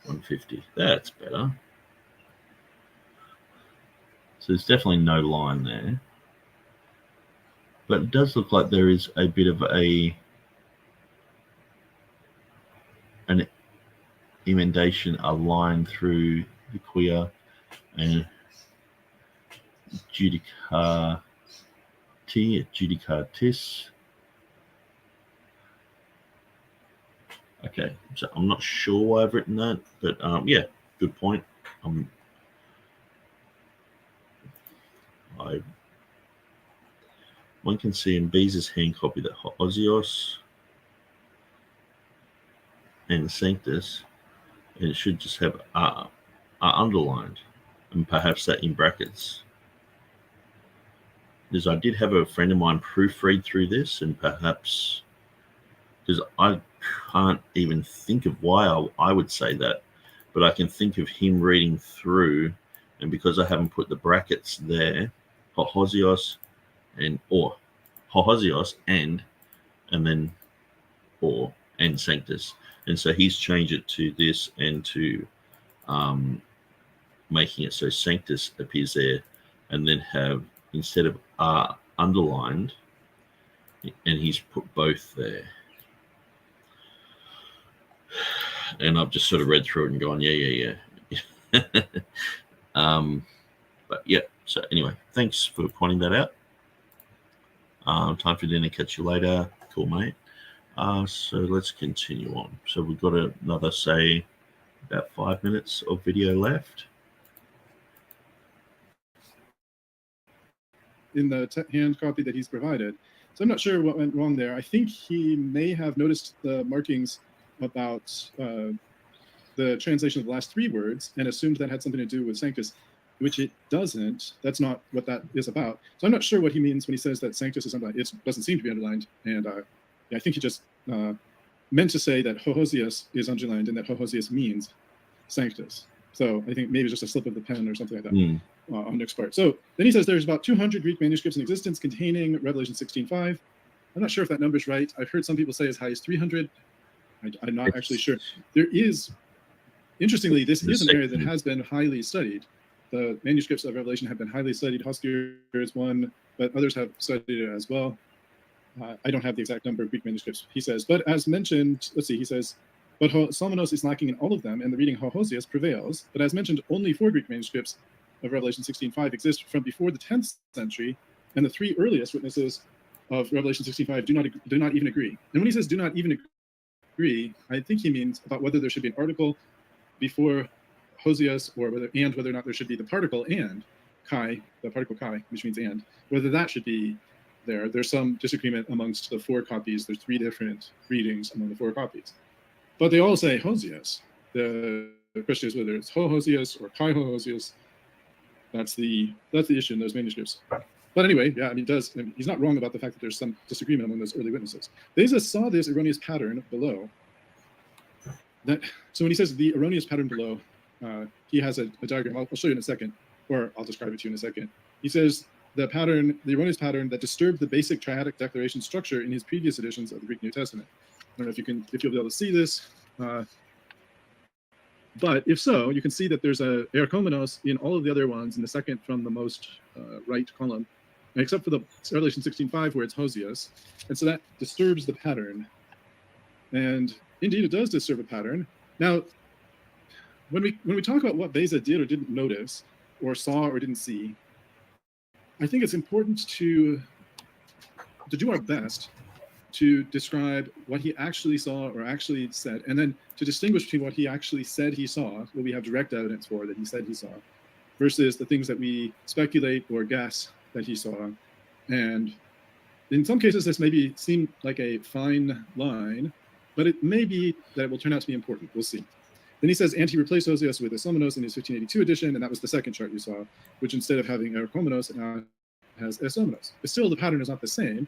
Speaker 1: 150. That's better. So there's definitely no line there. But it does look like there is a bit of an emendation, a line through the quia and judicatis. Okay, so I'm not sure why I've written that, but yeah, good point. One can see in Beza's hand copy that Hoosios and Sanctus, and it should just have are underlined, and perhaps that in brackets. Because I did have a friend of mine proofread through this, and perhaps because I can't even think of why I would say that, but I can think of him reading through, and because I haven't put the brackets there, Hohosios and then or and Sanctus, and so he's changed it to this and to making it so Sanctus appears there, and then have instead of underlined, and he's put both there. and I've just sort of read through it and gone, yeah. But yeah, so anyway, thanks for pointing that out. Time for dinner, catch you later. Cool, mate. So let's continue on. So we've got another, say, about 5 minutes of video left.
Speaker 2: In the hand copy that he's provided. So I'm not sure what went wrong there. I think he may have noticed the markings about the translation of the last 3 words and assumed that had something to do with sanctus, which it doesn't. That's not what that is about. So I'm not sure what he means when he says that sanctus is underlined. It doesn't seem to be underlined. And yeah, I think he just meant to say that hohosius is underlined and that hohosius means sanctus. So I think maybe just a slip of the pen or something like that on Nick's part. So then he says there's about 200 Greek manuscripts in existence containing Revelation 16:5. I'm not sure if that number's right. I've heard some people say as high as 300. I'm not actually sure. There is, interestingly, this is an area that has been highly studied. The manuscripts of Revelation have been highly studied. Hoskier is one, but others have studied it as well. I don't have the exact number of Greek manuscripts, he says. But as mentioned, let's see, he says, but Somenos is lacking in all of them, and the reading Hohosius prevails. But as mentioned, only 4 Greek manuscripts of Revelation 16:5 exist from before the 10th century, and the 3 earliest witnesses of Revelation 16:5 do not even agree. And when he says do not even agree, I think he means about whether there should be an article before Hosius, or whether or not there should be the particle and kai, the particle kai, which means and, whether that should be there. There's some disagreement amongst the 4 copies. There's 3 different readings among the 4 copies. But they all say Hosius. The question is whether it's Ho-Hosius or Kai Ho-Hosius. That's the issue in those manuscripts. But anyway, yeah, I mean, he's not wrong about the fact that there's some disagreement among those early witnesses. Beza saw this erroneous pattern below. So when he says the erroneous pattern below, he has a diagram. I'll show you in a second, or I'll describe it to you in a second. He says the erroneous pattern that disturbed the basic triadic declaration structure in his previous editions of the Greek New Testament. I don't know if you'll be able to see this, but if so, you can see that there's a erchomenos in all of the other ones in the second from the most right column, except for the Revelation 16:5 where it's Hosius, and so that disturbs the pattern. And indeed, it does disturb a pattern. Now, when we talk about what Beza did or didn't notice, or saw or didn't see, I think it's important to do our best to describe what he actually saw or actually said, and then to distinguish between what he actually said he saw, what we have direct evidence for that he said he saw, versus the things that we speculate or guess that he saw. And in some cases, this maybe seem like a fine line, but it may be that it will turn out to be important. We'll see. Then he says, and he replaced Hosius with Esomenos in his 1582 edition, and that was the second chart you saw, which instead of having Erchomenos, it now has Esomenos. But still, the pattern is not the same,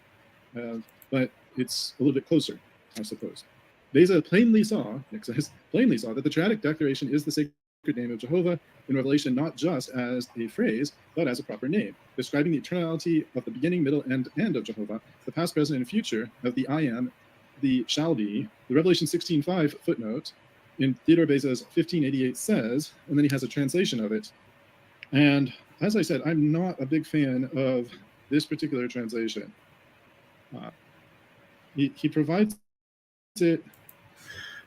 Speaker 2: but it's a little bit closer, I suppose. Beza plainly saw that the triadic declaration is the sacred name of Jehovah in Revelation, not just as a phrase, but as a proper name, describing the eternality of the beginning, middle, and end of Jehovah, the past, present, and future of the I am, the shall be. The Revelation 16:5 footnote in Theodore Beza's 1588 says, and then he has a translation of it. And as I said, I'm not a big fan of this particular translation. He provides it.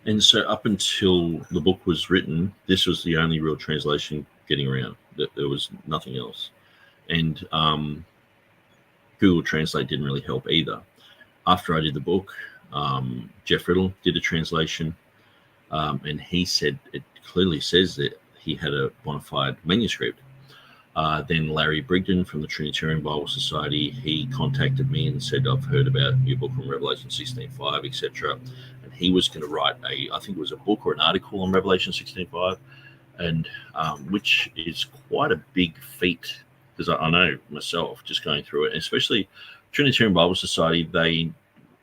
Speaker 1: And so up until the book was written, this was the only real translation getting around. There was nothing else. And Google Translate didn't really help either. After I did the book, Jeff Riddle did a translation, and he said, it clearly says that he had a bona fide manuscript. Then Larry Brigden from the Trinitarian Bible Society, he contacted me and said, I've heard about your book on Revelation 16:5, etc. And he was going to write I think it was a book or an article on Revelation 16:5, and which is quite a big feat, because I know myself just going through it, especially Trinitarian Bible Society, they,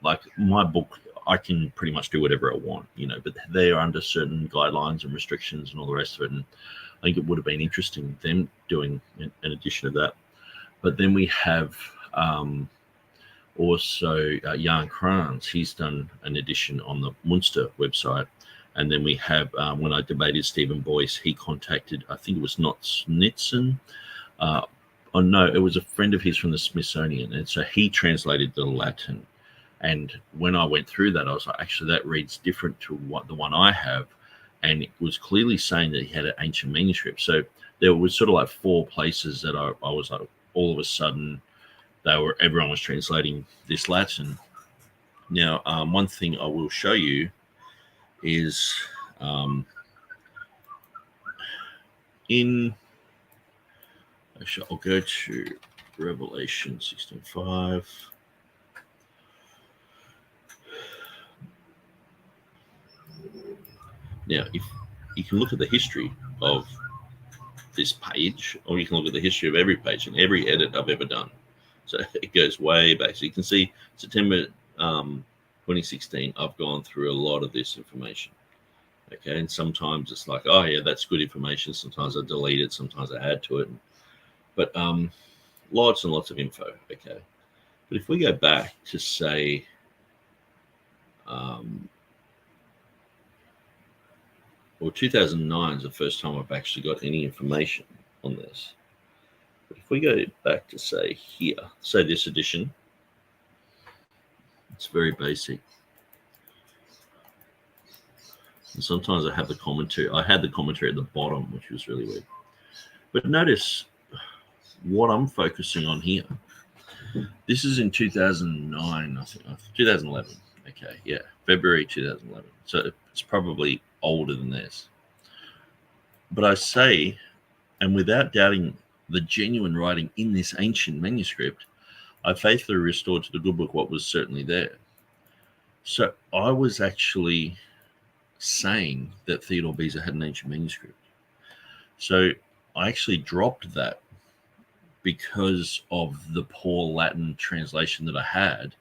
Speaker 1: like my book, I can pretty much do whatever I want, but they are under certain guidelines and restrictions and all the rest of it. And I think it would have been interesting them doing an edition of that. But then we have also Jan Kranz. He's done an edition on the Munster website. And then we have, when I debated Stephen Boyce, he contacted, I think it was not Snitson. Oh, no, it was a friend of his from the Smithsonian. And so he translated the Latin. And when I went through that, I was like, actually, that reads different to what the one I have. and it was clearly saying that he had an ancient manuscript. So there was sort of like 4 places that I was like, all of a sudden, everyone was translating this Latin. Now, one thing I will show you is I'll go to Revelation 16:5. Now, if you can look at the history of this page, or you can look at the history of every page and every edit I've ever done. So it goes way back. So you can see September 2016, I've gone through a lot of this information. Okay, and sometimes it's like, oh yeah, that's good information. Sometimes I delete it, sometimes I add to it. But lots and lots of info. Okay, but if we go back to say, well, 2009 is the first time I've actually got any information on this. But if we go back to say here, say this edition, it's very basic. And sometimes I have the commentary. I had the commentary at the bottom, which was really weird. But notice what I'm focusing on here. This is in 2009, I think, 2011. Okay, yeah, February 2011. So it's probably older than this. But I say, and without doubting the genuine writing in this ancient manuscript, I faithfully restored to the good book what was certainly there. So I was actually saying that Theodore Beza had an ancient manuscript. So I actually dropped that because of the poor Latin translation that I had,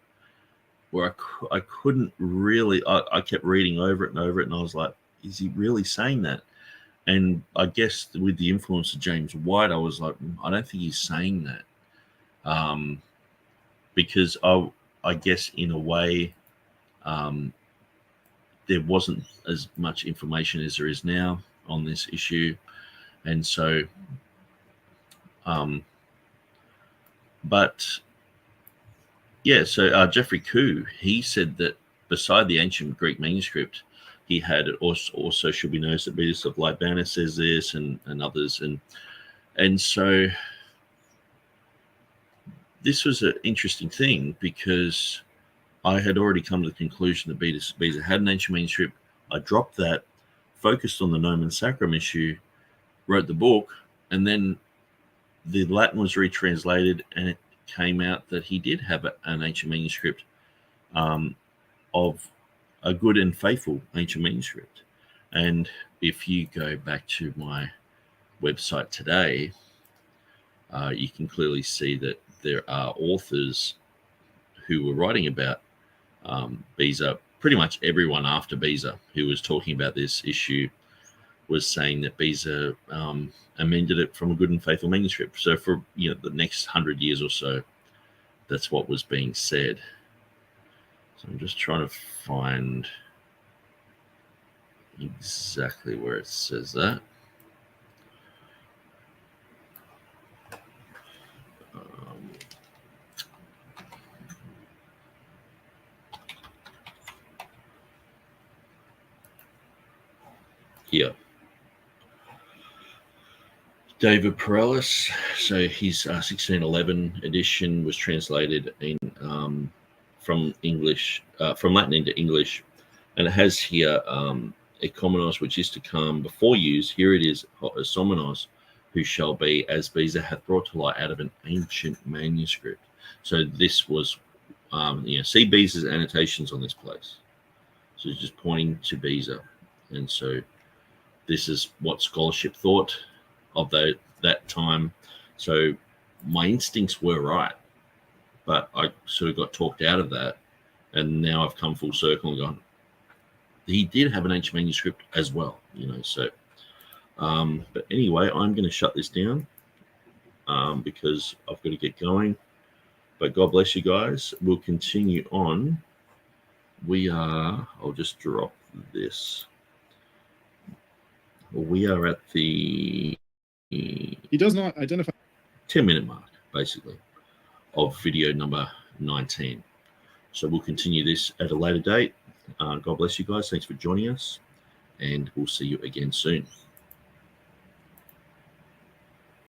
Speaker 1: where I couldn't really, I kept reading over it, and I was like, is he really saying that? And I guess with the influence of James White, I was like, I don't think he's saying that. Because I guess in a way, there wasn't as much information as there is now on this issue. And so, but yeah, so Jeffrey Koo, he said that beside the ancient Greek manuscript, he had also should be noticed that Beatus of Lightbanner says this, and others, and so this was an interesting thing because I had already come to the conclusion that Beza had an ancient manuscript. I dropped that, focused on the Nomen Sacrum issue, wrote the book, and then the Latin was retranslated, and it came out that he did have an ancient manuscript of a good and faithful ancient manuscript. And if you go back to my website today, you can clearly see that there are authors who were writing about Beza. Pretty much everyone after Beza who was talking about this issue was saying that Beza amended it from a good and faithful manuscript. So for the next 100 years or so, that's what was being said. So I'm just trying to find exactly where it says that. Here. David Perellis, so his 1611 edition was translated in from Latin into English, and it has here Ecomenos, which is to come before use. Here it is, Somenos, who shall be, as Beza hath brought to light out of an ancient manuscript. So this was, see Beza's annotations on this place. So it's just pointing to Beza, and so this is what scholarship thought of that time. So my instincts were right, but I sort of got talked out of that, and now I've come full circle and gone, he did have an ancient manuscript as well, so but anyway, I'm going to shut this down because I've got to get going. But God bless you guys. We'll continue on. I'll just drop this. We are at the
Speaker 2: He does not identify
Speaker 1: 10-minute mark, basically, of video number 19. So we'll continue this at a later date. God bless you guys. Thanks for joining us. and we'll see you again soon.